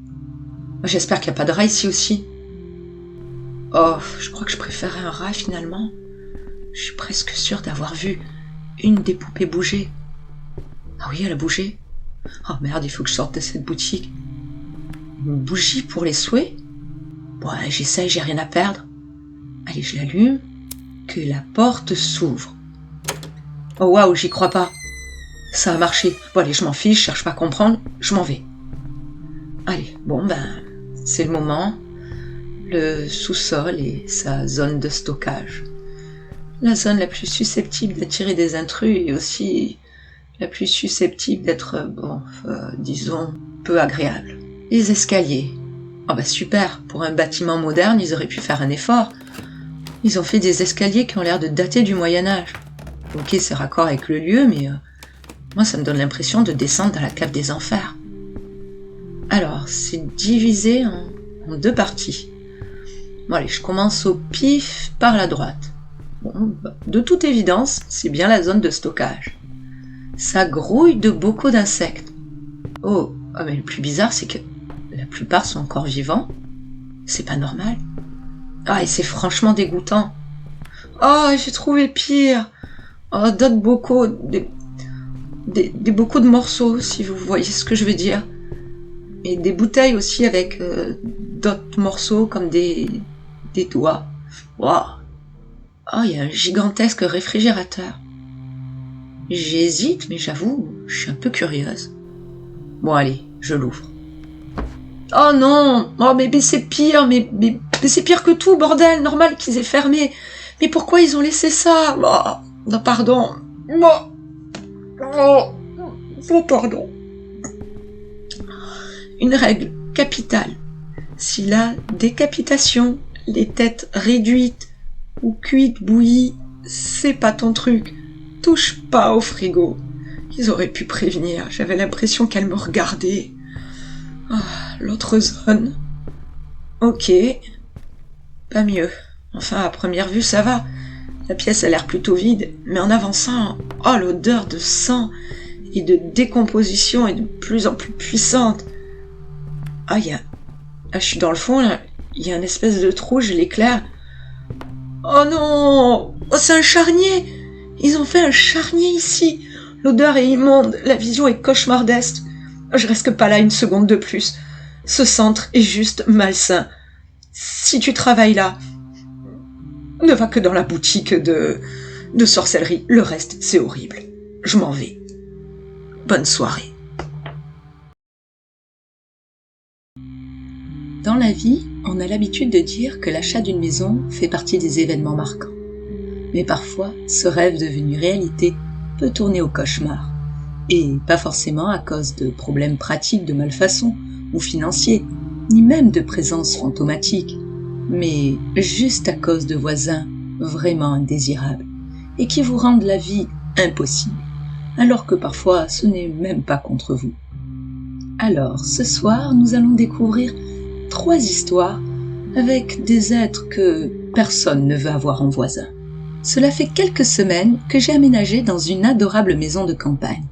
J'espère qu'il n'y a pas de rat ici aussi. Oh, je crois que je préférerais un rat finalement. Je suis presque sûre d'avoir vu une des poupées bouger. Ah oui, elle a bougé. Oh merde, il faut que je sorte de cette boutique. Une bougie pour les souhaits? Bon, j'essaye, j'ai rien à perdre. Allez, je l'allume. Que la porte s'ouvre. Oh waouh, j'y crois pas. Ça a marché. Bon allez, je m'en fiche, je cherche pas à comprendre, je m'en vais. Allez, bon c'est le moment. Le sous-sol et sa zone de stockage. La zone la plus susceptible d'attirer des intrus et aussi la plus susceptible d'être, disons, peu agréable. Les escaliers. Oh super, pour un bâtiment moderne, ils auraient pu faire un effort. Ils ont fait des escaliers qui ont l'air de dater du Moyen-Âge. Ok, c'est raccord avec le lieu, mais moi ça me donne l'impression de descendre dans la cave des enfers. Alors, c'est divisé en deux parties. Bon allez, je commence au pif par la droite. Bon, de toute évidence, c'est bien la zone de stockage. Ça grouille de beaucoup d'insectes. Oh, mais le plus bizarre, c'est que la plupart sont encore vivants. C'est pas normal. Ah, et c'est franchement dégoûtant. Oh, j'ai trouvé pire. Oh, d'autres bocaux, des bocaux de morceaux, si vous voyez ce que je veux dire. Et des bouteilles aussi avec d'autres morceaux comme des doigts. Wow. Oh, il y a un gigantesque réfrigérateur. J'hésite, mais j'avoue, je suis un peu curieuse. Bon, allez, je l'ouvre. Oh non! Oh, mais c'est pire, mais c'est pire que tout, bordel! Normal qu'ils aient fermé. Mais pourquoi ils ont laissé ça? Oh, non, pardon. Oh, pardon. Une règle capitale. Si la décapitation, les têtes réduites ou cuites bouillies, c'est pas ton truc, touche pas au frigo. Ils auraient pu prévenir, j'avais l'impression qu'elle me regardait. Oh, l'autre zone. Ok. Pas mieux. Enfin, à première vue, ça va. La pièce a l'air plutôt vide, mais en avançant, oh, l'odeur de sang et de décomposition est de plus en plus puissante. Ah, je suis dans le fond, là. Il y a une espèce de trou, je l'éclaire. Oh non! Oh, c'est un charnier! Ils ont fait un charnier ici! L'odeur est immonde, la vision est cauchemardesque. Je reste pas là une seconde de plus. Ce centre est juste malsain. Si tu travailles là, ne va que dans la boutique de De sorcellerie, le reste, c'est horrible. Je m'en vais. Bonne soirée. Dans la vie, on a l'habitude de dire que l'achat d'une maison fait partie des événements marquants. Mais parfois, ce rêve devenu réalité peut tourner au cauchemar. Et pas forcément à cause de problèmes pratiques de malfaçon ou financiers, ni même de présence fantomatique, mais juste à cause de voisins vraiment indésirables et qui vous rendent la vie impossible, alors que parfois ce n'est même pas contre vous. Alors, ce soir, nous allons découvrir 3 histoires avec des êtres que personne ne veut avoir en voisin. Cela fait quelques semaines que j'ai aménagé dans une adorable maison de campagne.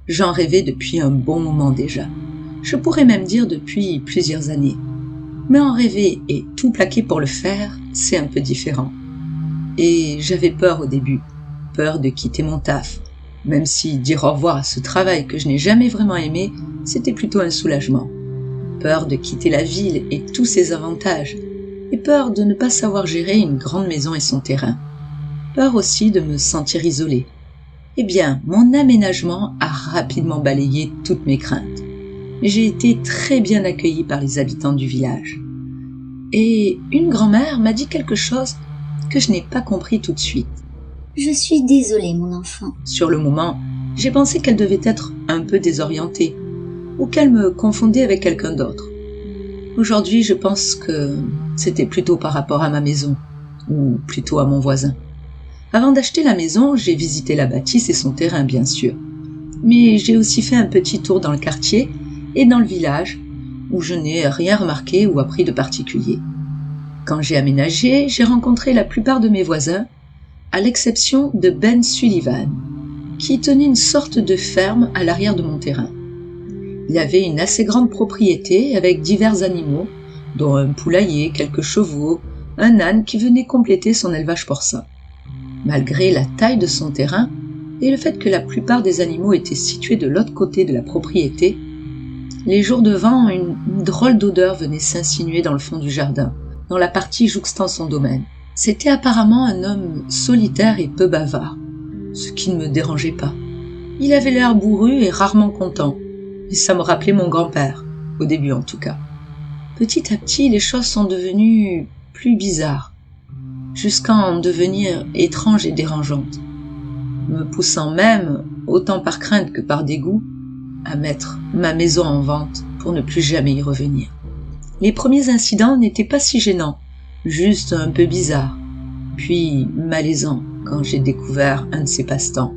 J'en rêvais depuis un bon moment déjà. Je pourrais même dire depuis plusieurs années. Mais en rêver et tout plaquer pour le faire, c'est un peu différent. Et j'avais peur au début, peur de quitter mon taf, même si dire au revoir à ce travail que je n'ai jamais vraiment aimé, c'était plutôt un soulagement. Peur de quitter la ville et tous ses avantages, et peur de ne pas savoir gérer une grande maison et son terrain. Peur aussi de me sentir isolée. Eh bien, mon aménagement a rapidement balayé toutes mes craintes. J'ai été très bien accueillie par les habitants du village. Et une grand-mère m'a dit quelque chose que je n'ai pas compris tout de suite. Je suis désolée, mon enfant. Sur le moment, j'ai pensé qu'elle devait être un peu désorientée, ou qu'elle me confondait avec quelqu'un d'autre. Aujourd'hui, je pense que c'était plutôt par rapport à ma maison, ou plutôt à mon voisin. Avant d'acheter la maison, j'ai visité la bâtisse et son terrain, bien sûr. Mais j'ai aussi fait un petit tour dans le quartier et dans le village, où je n'ai rien remarqué ou appris de particulier. Quand j'ai aménagé, j'ai rencontré la plupart de mes voisins, à l'exception de Ben Sullivan, qui tenait une sorte de ferme à l'arrière de mon terrain. Il avait une assez grande propriété avec divers animaux, dont un poulailler, quelques chevaux, un âne qui venait compléter son élevage porcin. Malgré la taille de son terrain et le fait que la plupart des animaux étaient situés de l'autre côté de la propriété, les jours de vent, une drôle d'odeur venait s'insinuer dans le fond du jardin, dans la partie jouxtant son domaine. C'était apparemment un homme solitaire et peu bavard, ce qui ne me dérangeait pas. Il avait l'air bourru et rarement content, et ça me rappelait mon grand-père, au début en tout cas. Petit à petit, les choses sont devenues plus bizarres, jusqu'à en devenir étranges et dérangeantes, me poussant même, autant par crainte que par dégoût, à mettre ma maison en vente pour ne plus jamais y revenir. Les premiers incidents n'étaient pas si gênants, juste un peu bizarres, puis malaisants quand j'ai découvert un de ses passe-temps.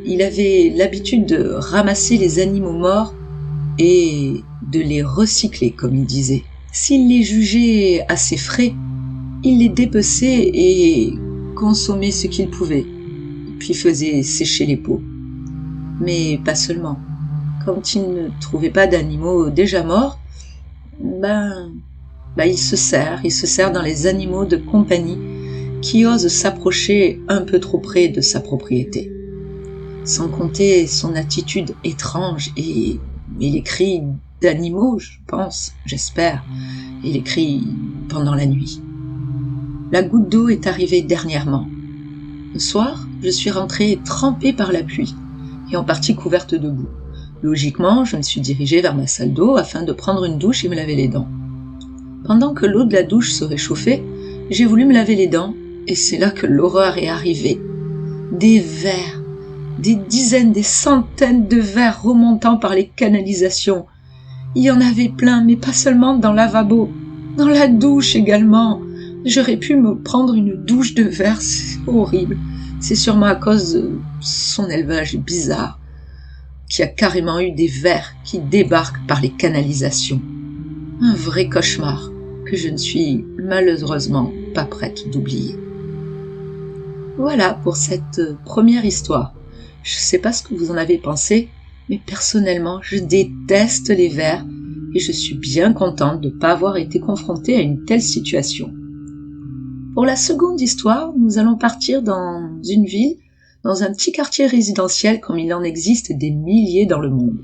Il avait l'habitude de ramasser les animaux morts et de les recycler, comme il disait. S'il les jugeait assez frais, il les dépeçait et consommait ce qu'il pouvait, puis faisait sécher les peaux. Mais pas seulement. Quand il ne trouvait pas d'animaux déjà morts, il se sert dans les animaux de compagnie qui osent s'approcher un peu trop près de sa propriété. Sans compter son attitude étrange et les cris d'animaux, j'espère, et les cris pendant la nuit. La goutte d'eau est arrivée dernièrement. Le soir, je suis rentrée trempée par la pluie et en partie couverte de boue. Logiquement, je me suis dirigée vers ma salle d'eau afin de prendre une douche et me laver les dents. Pendant que l'eau de la douche se réchauffait, j'ai voulu me laver les dents et c'est là que l'horreur est arrivée. Des vers, des dizaines, des centaines de vers remontant par les canalisations. Il y en avait plein, mais pas seulement dans le lavabo, dans la douche également. J'aurais pu me prendre une douche de vers, c'est horrible. C'est sûrement à cause de son élevage bizarre, qui a carrément eu des vers qui débarquent par les canalisations. Un vrai cauchemar que je ne suis malheureusement pas prête d'oublier. Voilà pour cette première histoire. Je ne sais pas ce que vous en avez pensé, mais personnellement, je déteste les vers et je suis bien contente de ne pas avoir été confrontée à une telle situation. Pour la seconde histoire, nous allons partir dans une ville, dans un petit quartier résidentiel comme il en existe des milliers dans le monde,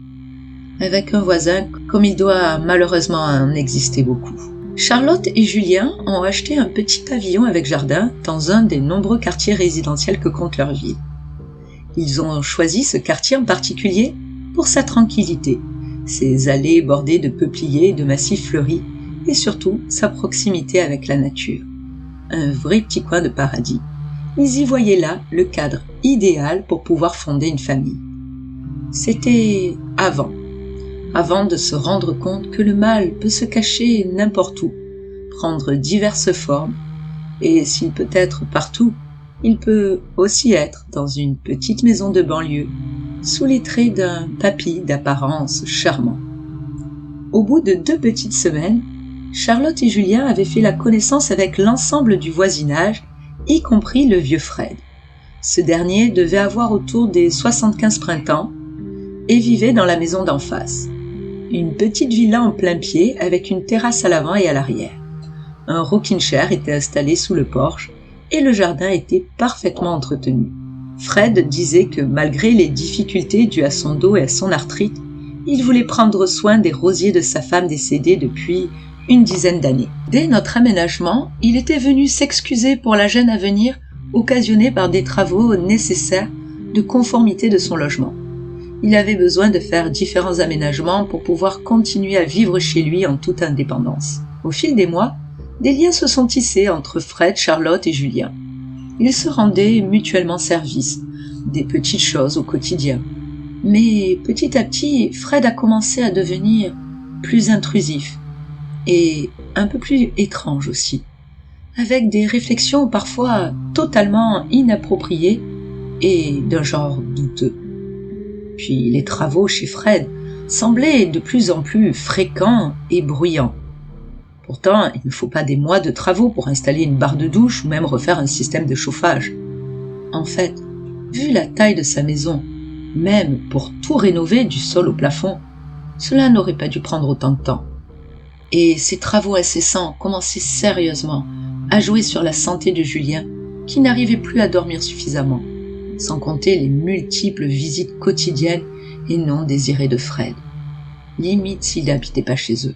avec un voisin comme il doit malheureusement en exister beaucoup. Charlotte et Julien ont acheté un petit pavillon avec jardin dans un des nombreux quartiers résidentiels que compte leur ville. Ils ont choisi ce quartier en particulier pour sa tranquillité, ses allées bordées de peupliers et de massifs fleuris, et surtout sa proximité avec la nature. Un vrai petit coin de paradis. Ils y voyaient là le cadre idéal pour pouvoir fonder une famille. C'était avant de se rendre compte que le mal peut se cacher n'importe où, prendre diverses formes, et s'il peut être partout, il peut aussi être dans une petite maison de banlieue, sous les traits d'un papy d'apparence charmant. Au bout de 2 petites semaines, Charlotte et Julien avaient fait la connaissance avec l'ensemble du voisinage, y compris le vieux Fred. Ce dernier devait avoir autour des 75 printemps et vivait dans la maison d'en face. Une petite villa en plein pied avec une terrasse à l'avant et à l'arrière. Un rocking chair était installé sous le porche et le jardin était parfaitement entretenu. Fred disait que malgré les difficultés dues à son dos et à son arthrite, il voulait prendre soin des rosiers de sa femme décédée depuis une dizaine d'années. Dès notre aménagement, il était venu s'excuser pour la gêne à venir occasionnée par des travaux nécessaires de conformité de son logement. Il avait besoin de faire différents aménagements pour pouvoir continuer à vivre chez lui en toute indépendance. Au fil des mois, des liens se sont tissés entre Fred, Charlotte et Julien. Ils se rendaient mutuellement service, des petites choses au quotidien. Mais petit à petit, Fred a commencé à devenir plus intrusif et un peu plus étrange aussi, avec des réflexions parfois totalement inappropriées et d'un genre douteux. Puis les travaux chez Fred semblaient de plus en plus fréquents et bruyants. Pourtant, il ne faut pas des mois de travaux pour installer une barre de douche ou même refaire un système de chauffage. En fait, vu la taille de sa maison, même pour tout rénover du sol au plafond, cela n'aurait pas dû prendre autant de temps. Et ces travaux incessants commençaient sérieusement à jouer sur la santé de Julien, qui n'arrivait plus à dormir suffisamment, sans compter les multiples visites quotidiennes et non désirées de Fred, limite s'il n'habitait pas chez eux.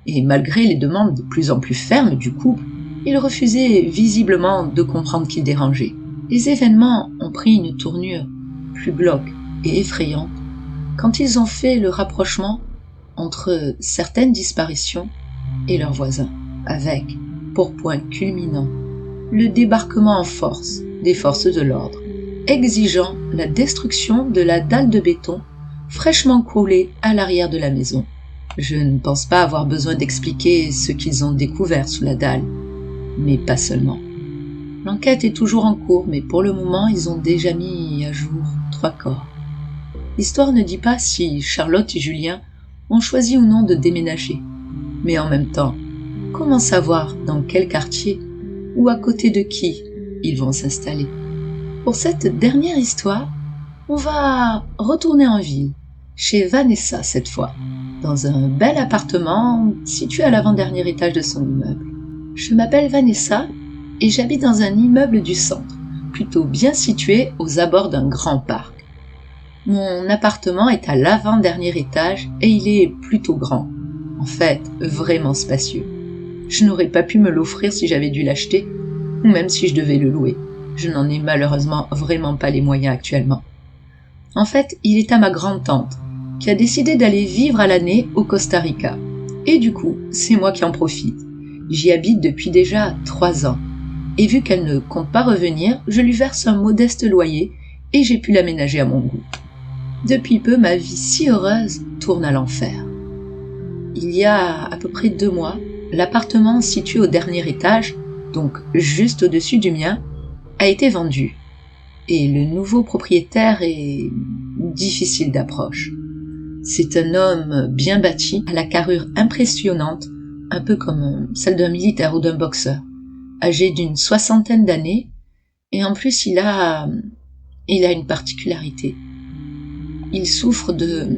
Et malgré les demandes de plus en plus fermes du couple, il refusait visiblement de comprendre qu'il dérangeait. Les événements ont pris une tournure plus glauque et effrayante quand ils ont fait le rapprochement entre certaines disparitions et leurs voisins, avec, pour point culminant, le débarquement en force des forces de l'ordre, exigeant la destruction de la dalle de béton fraîchement coulée à l'arrière de la maison. Je ne pense pas avoir besoin d'expliquer ce qu'ils ont découvert sous la dalle, mais pas seulement. L'enquête est toujours en cours, mais pour le moment, ils ont déjà mis à jour 3 corps. L'histoire ne dit pas si Charlotte et Julien ont choisi ou non de déménager. Mais en même temps, comment savoir dans quel quartier ou à côté de qui ils vont s'installer? Pour cette dernière histoire, on va retourner en ville, chez Vanessa cette fois, dans un bel appartement situé à l'avant-dernier étage de son immeuble. Je m'appelle Vanessa et j'habite dans un immeuble du centre, plutôt bien situé aux abords d'un grand parc. Mon appartement est à l'avant-dernier étage et il est plutôt grand, en fait vraiment spacieux. Je n'aurais pas pu me l'offrir si j'avais dû l'acheter, ou même si je devais le louer. Je n'en ai malheureusement vraiment pas les moyens actuellement. En fait, il est à ma grande-tante, qui a décidé d'aller vivre à l'année au Costa Rica. Et du coup, c'est moi qui en profite. J'y habite depuis déjà 3 ans. Et vu qu'elle ne compte pas revenir, je lui verse un modeste loyer et j'ai pu l'aménager à mon goût. Depuis peu, ma vie si heureuse tourne à l'enfer. Il y a à peu près 2 mois, l'appartement situé au dernier étage, donc juste au-dessus du mien, a été vendu. Et le nouveau propriétaire est difficile d'approche. C'est un homme bien bâti, à la carrure impressionnante, un peu comme celle d'un militaire ou d'un boxeur, âgé d'une 60aine d'années, et en plus il a une particularité. Il souffre de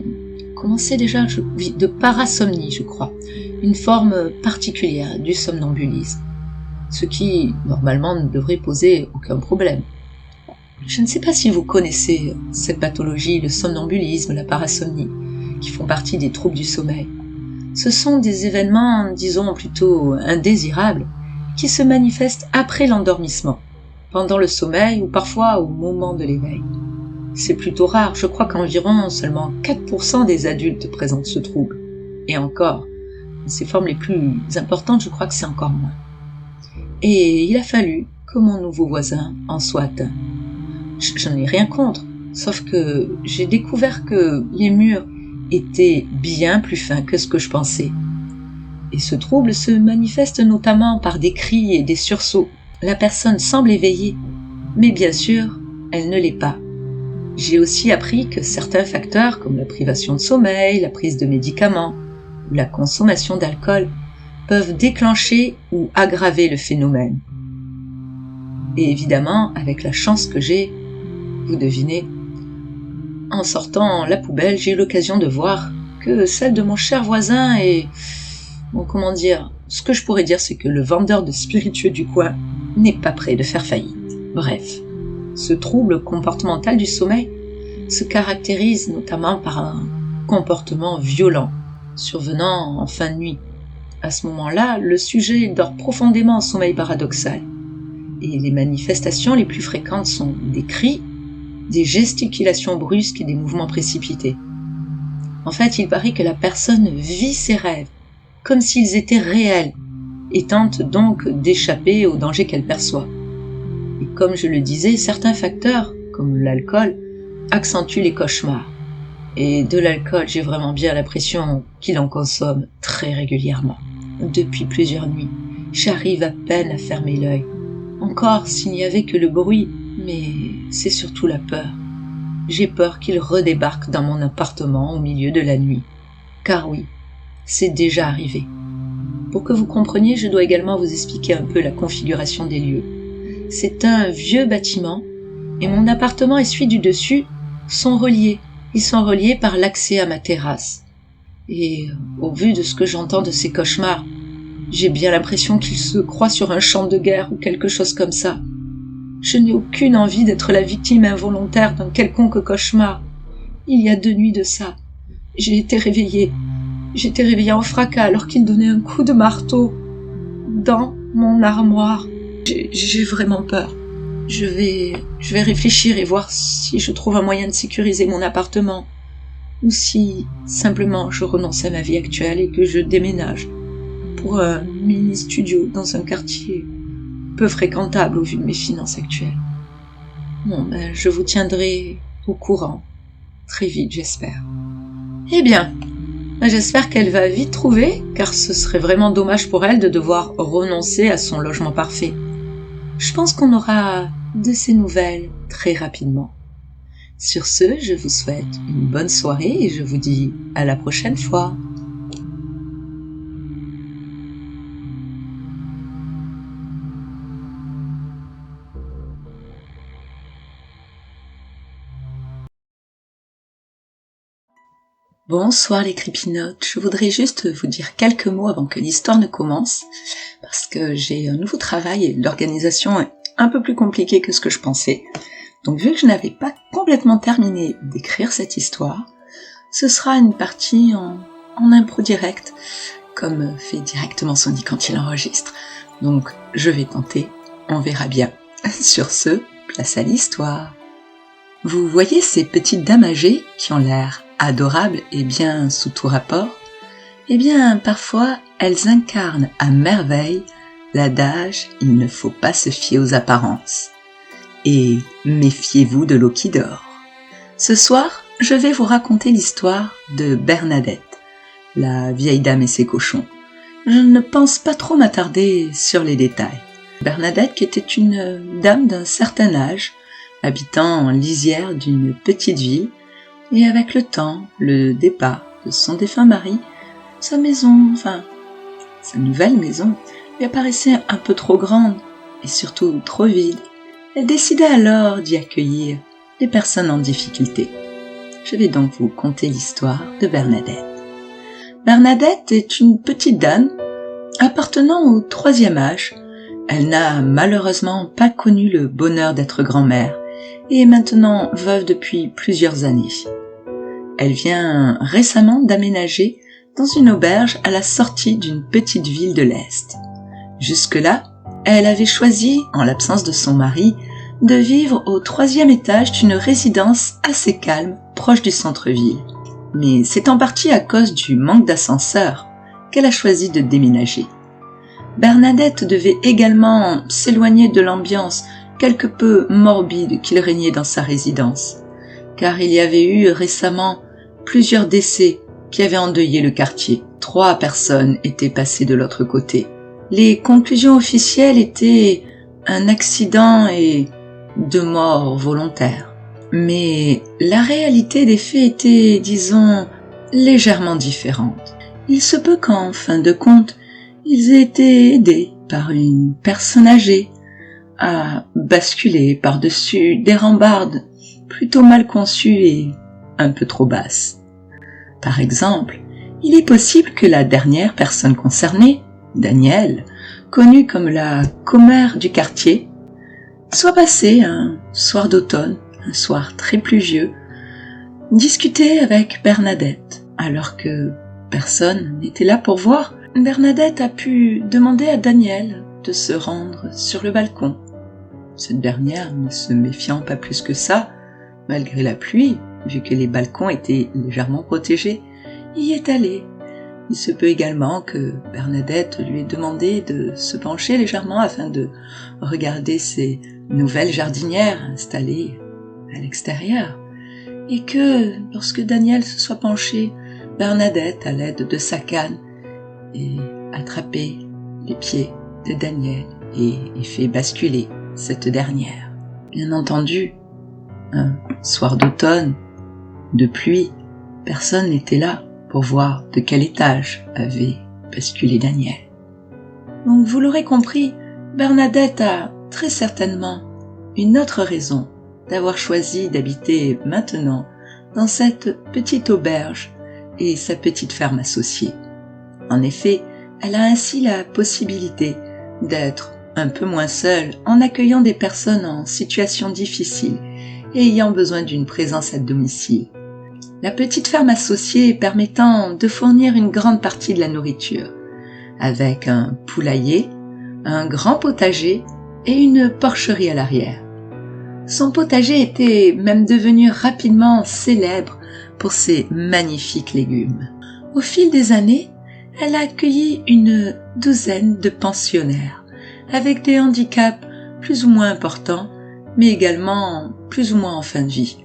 parasomnie, je crois, une forme particulière du somnambulisme, ce qui, normalement, ne devrait poser aucun problème. Je ne sais pas si vous connaissez cette pathologie, le somnambulisme, la parasomnie, qui font partie des troubles du sommeil. Ce sont des événements, disons plutôt indésirables, qui se manifestent après l'endormissement, pendant le sommeil ou parfois au moment de l'éveil. C'est plutôt rare, je crois qu'environ seulement 4% des adultes présentent ce trouble. Et encore, dans ses formes les plus importantes, je crois que c'est encore moins. Et il a fallu que mon nouveau voisin en soit atteint. Je n'ai rien contre, sauf que j'ai découvert que les murs étaient bien plus fins que ce que je pensais. Et ce trouble se manifeste notamment par des cris et des sursauts. La personne semble éveillée, mais bien sûr, elle ne l'est pas. J'ai aussi appris que certains facteurs comme la privation de sommeil, la prise de médicaments ou la consommation d'alcool peuvent déclencher ou aggraver le phénomène. Et évidemment, avec la chance que j'ai, vous devinez, en sortant la poubelle, j'ai eu l'occasion de voir que celle de mon cher voisin est... ce que je pourrais dire, c'est que le vendeur de spiritueux du coin n'est pas prêt de faire faillite. Bref, ce trouble comportemental du sommeil se caractérise notamment par un comportement violent, survenant en fin de nuit. À ce moment-là, le sujet dort profondément en sommeil paradoxal. Et les manifestations les plus fréquentes sont des cris, des gesticulations brusques et des mouvements précipités. En fait, il paraît que la personne vit ses rêves, comme s'ils étaient réels, et tente donc d'échapper au danger qu'elle perçoit. Et comme je le disais, certains facteurs, comme l'alcool, accentuent les cauchemars. Et de l'alcool, j'ai vraiment bien l'impression qu'il en consomme très régulièrement. Depuis plusieurs nuits, j'arrive à peine à fermer l'œil. Encore s'il n'y avait que le bruit, mais c'est surtout la peur. J'ai peur qu'il redébarque dans mon appartement au milieu de la nuit. Car oui, c'est déjà arrivé. Pour que vous compreniez, je dois également vous expliquer un peu la configuration des lieux. C'est un vieux bâtiment et mon appartement et celui du dessus sont reliés. Ils sont reliés par l'accès à ma terrasse. Et au vu de ce que j'entends de ces cauchemars, j'ai bien l'impression qu'ils se croient sur un champ de guerre ou quelque chose comme ça. Je n'ai aucune envie d'être la victime involontaire d'un quelconque cauchemar. Il y a 2 nuits de ça, j'ai été réveillée. J'étais réveillée en fracas alors qu'il donnait un coup de marteau dans mon armoire. J'ai vraiment peur. Je vais réfléchir et voir si je trouve un moyen de sécuriser mon appartement. Ou si, simplement, je renonce à ma vie actuelle et que je déménage pour un mini-studio dans un quartier peu fréquentable au vu de mes finances actuelles. Bon, je vous tiendrai au courant. Très vite, j'espère. Eh bien, j'espère qu'elle va vite trouver, car ce serait vraiment dommage pour elle de devoir renoncer à son logement parfait. Je pense qu'on aura de ces nouvelles très rapidement. Sur ce, je vous souhaite une bonne soirée et je vous dis à la prochaine fois. Bonsoir les crépinotes, je voudrais juste vous dire quelques mots avant que l'histoire ne commence, parce que j'ai un nouveau travail et l'organisation est un peu plus compliquée que ce que je pensais. Donc vu que je n'avais pas complètement terminé d'écrire cette histoire, ce sera une partie en impro direct, comme fait directement Sonny quand il enregistre. Donc je vais tenter, on verra bien. Sur ce, place à l'histoire. Vous voyez ces petites dames âgées qui ont l'air adorables et bien sous tout rapport? Eh bien, parfois, elles incarnent à merveille l'adage « il ne faut pas se fier aux apparences ». Et méfiez-vous de l'eau qui dort. Ce soir, je vais vous raconter l'histoire de Bernadette, la vieille dame et ses cochons. Je ne pense pas trop m'attarder sur les détails. Bernadette qui était une dame d'un certain âge, habitant en lisière d'une petite ville, et avec le temps, le départ de son défunt mari, sa nouvelle maison, lui apparaissait un peu trop grande et surtout trop vide. Elle décida alors d'y accueillir des personnes en difficulté. Je vais donc vous conter l'histoire de Bernadette. Bernadette est une petite dame appartenant au 3e âge. Elle n'a malheureusement pas connu le bonheur d'être grand-mère et est maintenant veuve depuis plusieurs années. Elle vient récemment d'aménager dans une auberge à la sortie d'une petite ville de l'Est. Jusque-là, elle avait choisi, en l'absence de son mari, de vivre au 3e étage d'une résidence assez calme, proche du centre-ville. Mais c'est en partie à cause du manque d'ascenseur qu'elle a choisi de déménager. Bernadette devait également s'éloigner de l'ambiance quelque peu morbide qu'il régnait dans sa résidence, car il y avait eu récemment plusieurs décès qui avaient endeuillé le quartier. 3 personnes étaient passées de l'autre côté. Les conclusions officielles étaient un accident et 2 morts volontaires. Mais la réalité des faits était, disons, légèrement différente. Il se peut qu'en fin de compte, ils aient été aidés par une personne âgée à basculer par-dessus des rambardes plutôt mal conçues et un peu trop basses. Par exemple, il est possible que la dernière personne concernée, Danielle, connue comme la commère du quartier, soit passée un soir d'automne, un soir très pluvieux, discuter avec Bernadette, alors que personne n'était là pour voir. Bernadette a pu demander à Danielle de se rendre sur le balcon. Cette dernière, ne se méfiant pas plus que ça, malgré la pluie, vu que les balcons étaient légèrement protégés, y est allée. Il se peut également que Bernadette lui ait demandé de se pencher légèrement afin de regarder ses nouvelles jardinières installées à l'extérieur, et que, lorsque Danielle se soit penchée, Bernadette, à l'aide de sa canne, ait attrapé les pieds de Danielle et ait fait basculer cette dernière. Bien entendu, un soir d'automne, de pluie, personne n'était là pour voir de quel étage avait basculé Danielle. Donc vous l'aurez compris, Bernadette a très certainement une autre raison d'avoir choisi d'habiter maintenant dans cette petite auberge et sa petite ferme associée. En effet, elle a ainsi la possibilité d'être un peu moins seule en accueillant des personnes en situation difficile et ayant besoin d'une présence à domicile. La petite ferme associée permettant de fournir une grande partie de la nourriture, avec un poulailler, un grand potager et une porcherie à l'arrière. Son potager était même devenu rapidement célèbre pour ses magnifiques légumes. Au fil des années, elle a accueilli une 12aine de pensionnaires, avec des handicaps plus ou moins importants, mais également plus ou moins en fin de vie.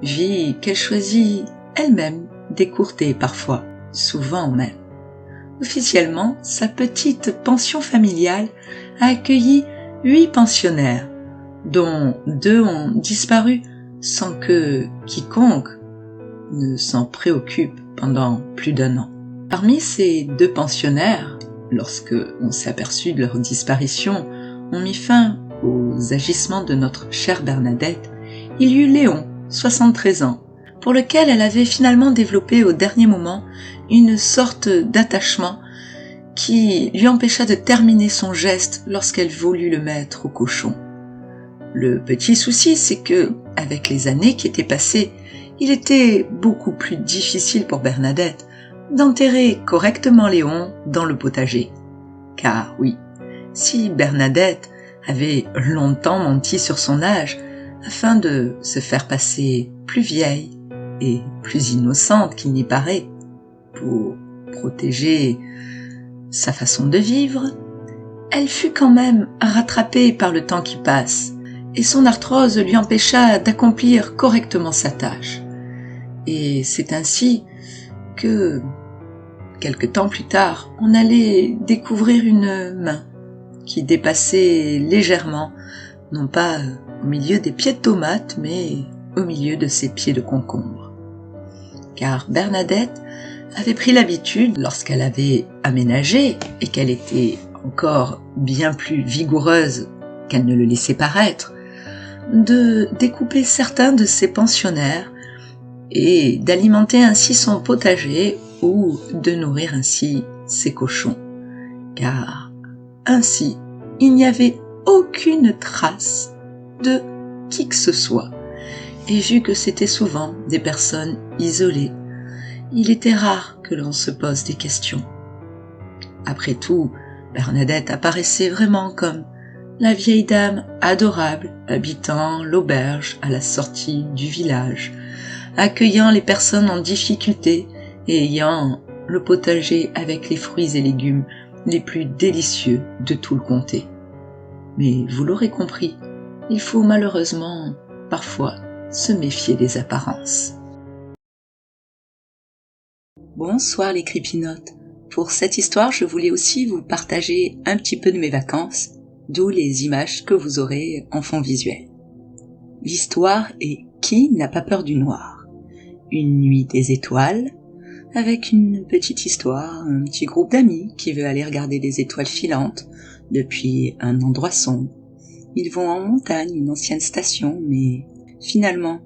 Vie qu'elle choisit elle-même d'écourter parfois, souvent même. Officiellement, sa petite pension familiale a accueilli 8 pensionnaires, dont 2 ont disparu sans que quiconque ne s'en préoccupe pendant plus d'1 an. Parmi ces 2 pensionnaires, lorsque on s'est aperçu de leur disparition, ont mis fin aux agissements de notre chère Bernadette, il y eut Léon, 73 ans, pour lequel elle avait finalement développé au dernier moment une sorte d'attachement qui lui empêcha de terminer son geste lorsqu'elle voulut le mettre au cochon. Le petit souci, c'est que, avec les années qui étaient passées, il était beaucoup plus difficile pour Bernadette d'enterrer correctement Léon dans le potager. Car oui, si Bernadette avait longtemps menti sur son âge afin de se faire passer plus vieille et plus innocente qu'il n'y paraît, pour protéger sa façon de vivre, elle fut quand même rattrapée par le temps qui passe, et son arthrose lui empêcha d'accomplir correctement sa tâche. Et c'est ainsi que, quelque temps plus tard, on allait découvrir une main qui dépassait légèrement, non pas au milieu des pieds de tomates, mais au milieu de ses pieds de concombre. Car Bernadette avait pris l'habitude, lorsqu'elle avait aménagé et qu'elle était encore bien plus vigoureuse qu'elle ne le laissait paraître, de découper certains de ses pensionnaires et d'alimenter ainsi son potager ou de nourrir ainsi ses cochons. Car ainsi, il n'y avait aucune trace de qui que ce soit. Et vu que c'était souvent des personnes isolées Il était rare que l'on se pose des questions. Après tout, Bernadette apparaissait vraiment comme la vieille dame adorable habitant l'auberge à la sortie du village, accueillant les personnes en difficulté et ayant le potager avec les fruits et légumes les plus délicieux de tout le comté. Mais vous l'aurez compris, il faut malheureusement parfois se méfier des apparences. Bonsoir les crépinotes. Pour cette histoire, je voulais aussi vous partager un petit peu de mes vacances, d'où les images que vous aurez en fond visuel. L'histoire est « Qui n'a pas peur du noir ?» Une nuit des étoiles, avec une petite histoire, un petit groupe d'amis qui veut aller regarder des étoiles filantes depuis un endroit sombre. Ils vont en montagne, une ancienne station, mais finalement,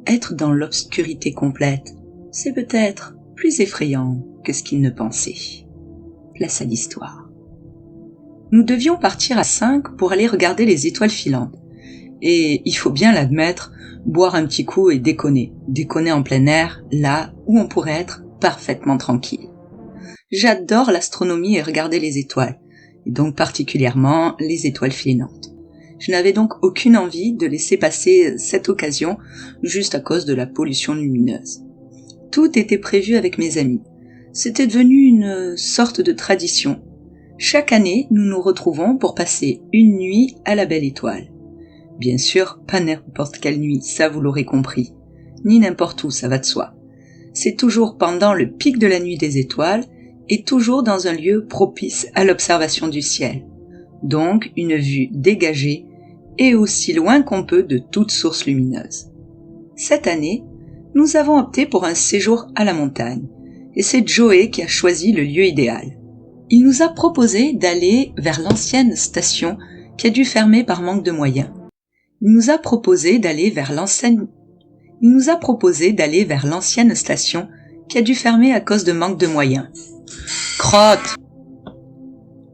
être dans l'obscurité complète, c'est peut-être plus effrayant que ce qu'ils ne pensaient. Place à l'histoire. Nous devions partir à 5 pour aller regarder les étoiles filantes. Et, il faut bien l'admettre, boire un petit coup et déconner. Déconner en plein air, là où on pourrait être parfaitement tranquille. J'adore l'astronomie et regarder les étoiles, et donc particulièrement les étoiles filantes. Je n'avais donc aucune envie de laisser passer cette occasion juste à cause de la pollution lumineuse. Tout était prévu avec mes amis. C'était devenu une sorte de tradition. Chaque année, nous nous retrouvons pour passer une nuit à la Belle Étoile. Bien sûr, pas n'importe quelle nuit, ça vous l'aurez compris. Ni n'importe où, ça va de soi. C'est toujours pendant le pic de la nuit des étoiles et toujours dans un lieu propice à l'observation du ciel. Donc, une vue dégagée et aussi loin qu'on peut de toute source lumineuse. Cette année, nous avons opté pour un séjour à la montagne, et c'est Joey qui a choisi le lieu idéal. Il nous a proposé d'aller vers l'ancienne station qui a dû fermer par manque de moyens. Il nous a proposé d'aller vers l'ancienne station qui a dû fermer à cause de manque de moyens. Crotte!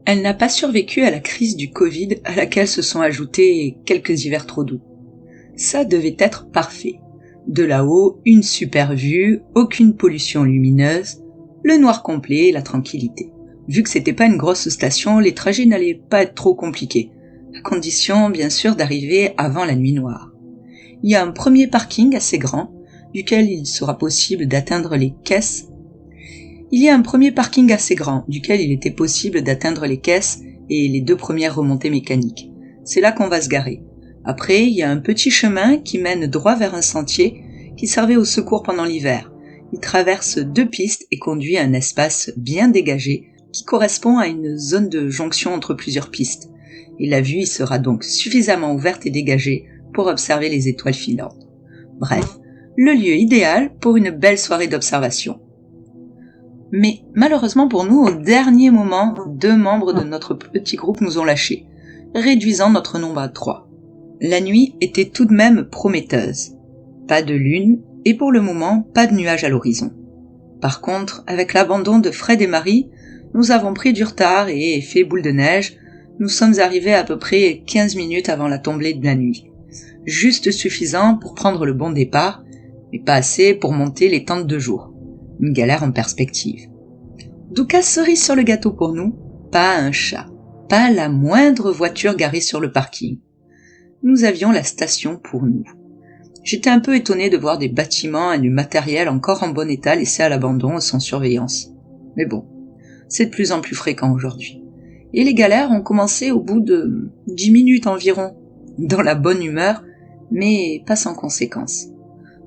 Elle n'a pas survécu à la crise du Covid à laquelle se sont ajoutés quelques hivers trop doux. Ça devait être parfait. De là-haut, une super vue, aucune pollution lumineuse, le noir complet et la tranquillité. Vu que c'était pas une grosse station, les trajets n'allaient pas être trop compliqués, à condition bien sûr d'arriver avant la nuit noire. Il y a un premier parking assez grand, duquel il sera possible d'atteindre les caisses. Il était possible d'atteindre les caisses et les 2 premières remontées mécaniques. C'est là qu'on va se garer. Après, il y a un petit chemin qui mène droit vers un sentier qui servait au secours pendant l'hiver. Il traverse 2 pistes et conduit à un espace bien dégagé qui correspond à une zone de jonction entre plusieurs pistes. Et la vue y sera donc suffisamment ouverte et dégagée pour observer les étoiles filantes. Bref, le lieu idéal pour une belle soirée d'observation. Mais malheureusement pour nous, au dernier moment, 2 membres de notre petit groupe nous ont lâchés, réduisant notre nombre à 3. La nuit était tout de même prometteuse. Pas de lune et pour le moment, pas de nuages à l'horizon. Par contre, avec l'abandon de Fred et Marie, nous avons pris du retard et, fait boule de neige, nous sommes arrivés à peu près 15 minutes avant la tombée de la nuit. Juste suffisant pour prendre le bon départ, mais pas assez pour monter les tentes de jour. Une galère en perspective. D'où cas cerise sur le gâteau pour nous, pas un chat, pas la moindre voiture garée sur le parking. Nous avions la station pour nous. J'étais un peu étonné de voir des bâtiments et du matériel encore en bon état laissés à l'abandon sans surveillance. Mais bon, c'est de plus en plus fréquent aujourd'hui. Et les galères ont commencé au bout de 10 minutes environ, dans la bonne humeur, mais pas sans conséquences.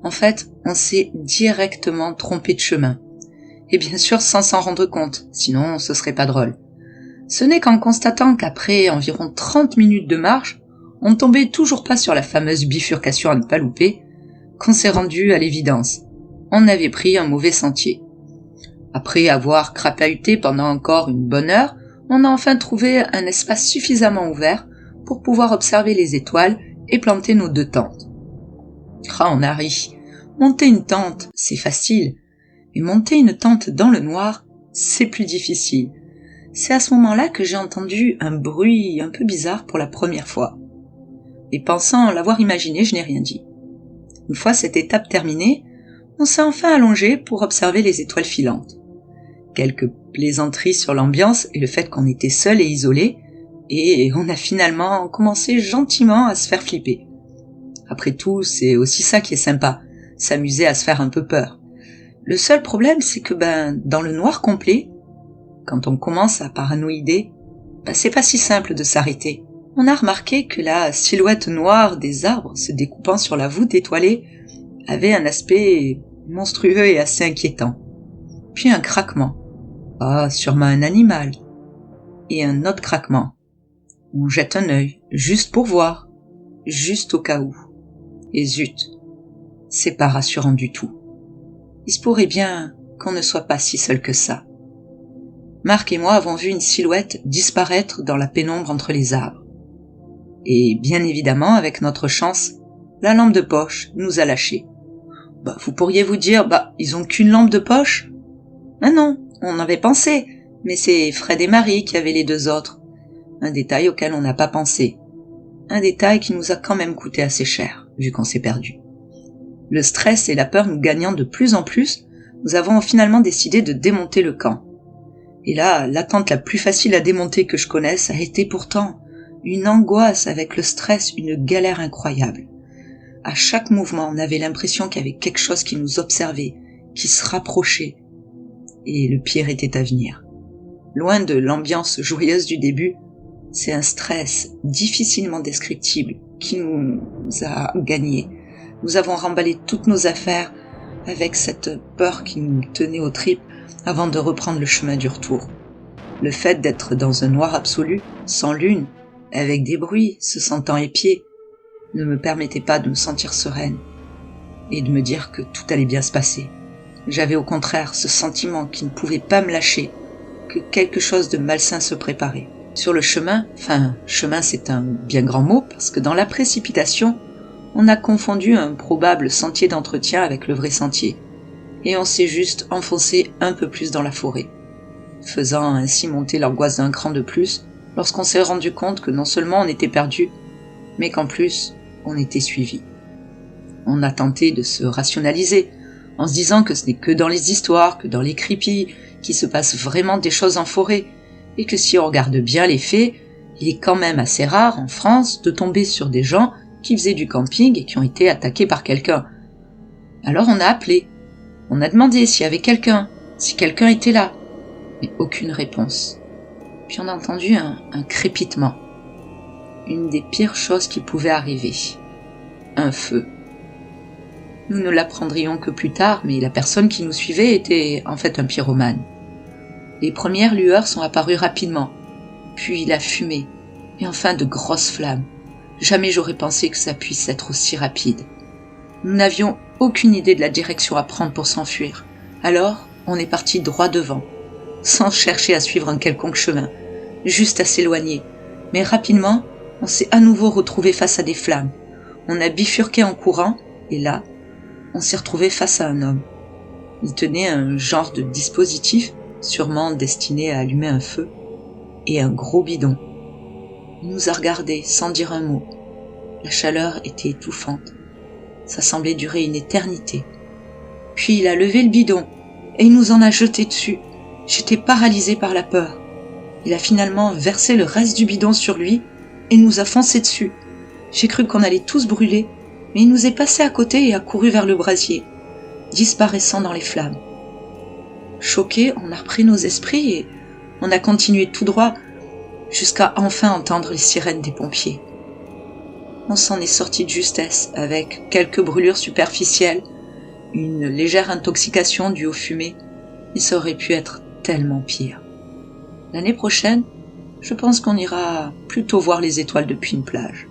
En fait, on s'est directement trompé de chemin. Et bien sûr sans s'en rendre compte, sinon ce serait pas drôle. Ce n'est qu'en constatant qu'après environ 30 minutes de marche, on ne tombait toujours pas sur la fameuse bifurcation à ne pas louper, qu'on s'est rendu à l'évidence. On avait pris un mauvais sentier. Après avoir crapahuté pendant encore une bonne heure, on a enfin trouvé un espace suffisamment ouvert pour pouvoir observer les étoiles et planter nos 2 tentes. On a ri. Monter une tente, c'est facile. Et monter une tente dans le noir, c'est plus difficile. C'est à ce moment-là que j'ai entendu un bruit un peu bizarre pour la première fois. Et pensant l'avoir imaginé, je n'ai rien dit. Une fois cette étape terminée, On s'est enfin allongé pour observer les étoiles filantes. Quelques plaisanteries sur l'ambiance et le fait qu'on était seul et isolé, et on a finalement commencé gentiment à se faire flipper. Après tout, c'est aussi ça qui est sympa, s'amuser à se faire un peu peur. Le seul problème, c'est que dans le noir complet, quand on commence à paranoïder, c'est pas si simple de s'arrêter. On a remarqué que la silhouette noire des arbres se découpant sur la voûte étoilée avait un aspect monstrueux et assez inquiétant. Puis un craquement. Sûrement un animal. Et un autre craquement. On jette un œil, juste pour voir, juste au cas où. Et zut, c'est pas rassurant du tout. Il se pourrait bien qu'on ne soit pas si seul que ça. Marc et moi avons vu une silhouette disparaître dans la pénombre entre les arbres. Et bien évidemment, avec notre chance, la lampe de poche nous a lâchés. Vous pourriez vous dire, ils ont qu'une lampe de poche ? Ah non, on avait pensé, mais c'est Fred et Marie qui avaient les deux autres. Un détail auquel on n'a pas pensé. Un détail qui nous a quand même coûté assez cher, vu qu'on s'est perdu. Le stress et la peur nous gagnant de plus en plus, nous avons finalement décidé de démonter le camp. Et là, l'attente la plus facile à démonter que je connaisse a été pourtant une angoisse avec le stress, une galère incroyable. À chaque mouvement, on avait l'impression qu'il y avait quelque chose qui nous observait, qui se rapprochait. Et le pire était à venir. Loin de l'ambiance joyeuse du début, c'est un stress difficilement descriptible qui nous a gagnés. Nous avons remballé toutes nos affaires avec cette peur qui nous tenait aux tripes avant de reprendre le chemin du retour. Le fait d'être dans un noir absolu, sans lune, avec des bruits, se sentant épié, ne me permettait pas de me sentir sereine et de me dire que tout allait bien se passer. J'avais au contraire ce sentiment qui ne pouvait pas me lâcher, que quelque chose de malsain se préparait. Sur le chemin, chemin c'est un bien grand mot parce que dans la précipitation, on a confondu un probable sentier d'entretien avec le vrai sentier, et on s'est juste enfoncé un peu plus dans la forêt, faisant ainsi monter l'angoisse d'un cran de plus lorsqu'on s'est rendu compte que non seulement on était perdu, mais qu'en plus, on était suivi. On a tenté de se rationaliser, en se disant que ce n'est que dans les histoires, que dans les creepy, qu'il se passe vraiment des choses en forêt, et que si on regarde bien les faits, il est quand même assez rare en France de tomber sur des gens qui faisaient du camping et qui ont été attaqués par quelqu'un. Alors on a appelé, on a demandé s'il y avait quelqu'un, si quelqu'un était là, mais aucune réponse. Puis on a entendu un crépitement. Une des pires choses qui pouvaient arriver. Un feu. Nous ne l'apprendrions que plus tard, mais la personne qui nous suivait était en fait un pyromane. Les premières lueurs sont apparues rapidement, puis la fumée, et enfin de grosses flammes. Jamais j'aurais pensé que ça puisse être aussi rapide. Nous n'avions aucune idée de la direction à prendre pour s'enfuir. Alors, on est parti droit devant, sans chercher à suivre un quelconque chemin, juste à s'éloigner. Mais rapidement, on s'est à nouveau retrouvé face à des flammes. On a bifurqué en courant, et là, on s'est retrouvé face à un homme. Il tenait un genre de dispositif, sûrement destiné à allumer un feu, et un gros bidon. Il nous a regardés sans dire un mot. La chaleur était étouffante. Ça semblait durer une éternité. Puis il a levé le bidon, et il nous en a jeté dessus. J'étais paralysée par la peur. Il a finalement versé le reste du bidon sur lui, et nous a foncé dessus. J'ai cru qu'on allait tous brûler, mais il nous est passé à côté et a couru vers le brasier, disparaissant dans les flammes. Choqués, on a repris nos esprits et on a continué tout droit jusqu'à enfin entendre les sirènes des pompiers. On s'en est sorti de justesse avec quelques brûlures superficielles, une légère intoxication due aux fumées, mais ça aurait pu être tellement pire. L'année prochaine, je pense qu'on ira plutôt voir les étoiles depuis une plage.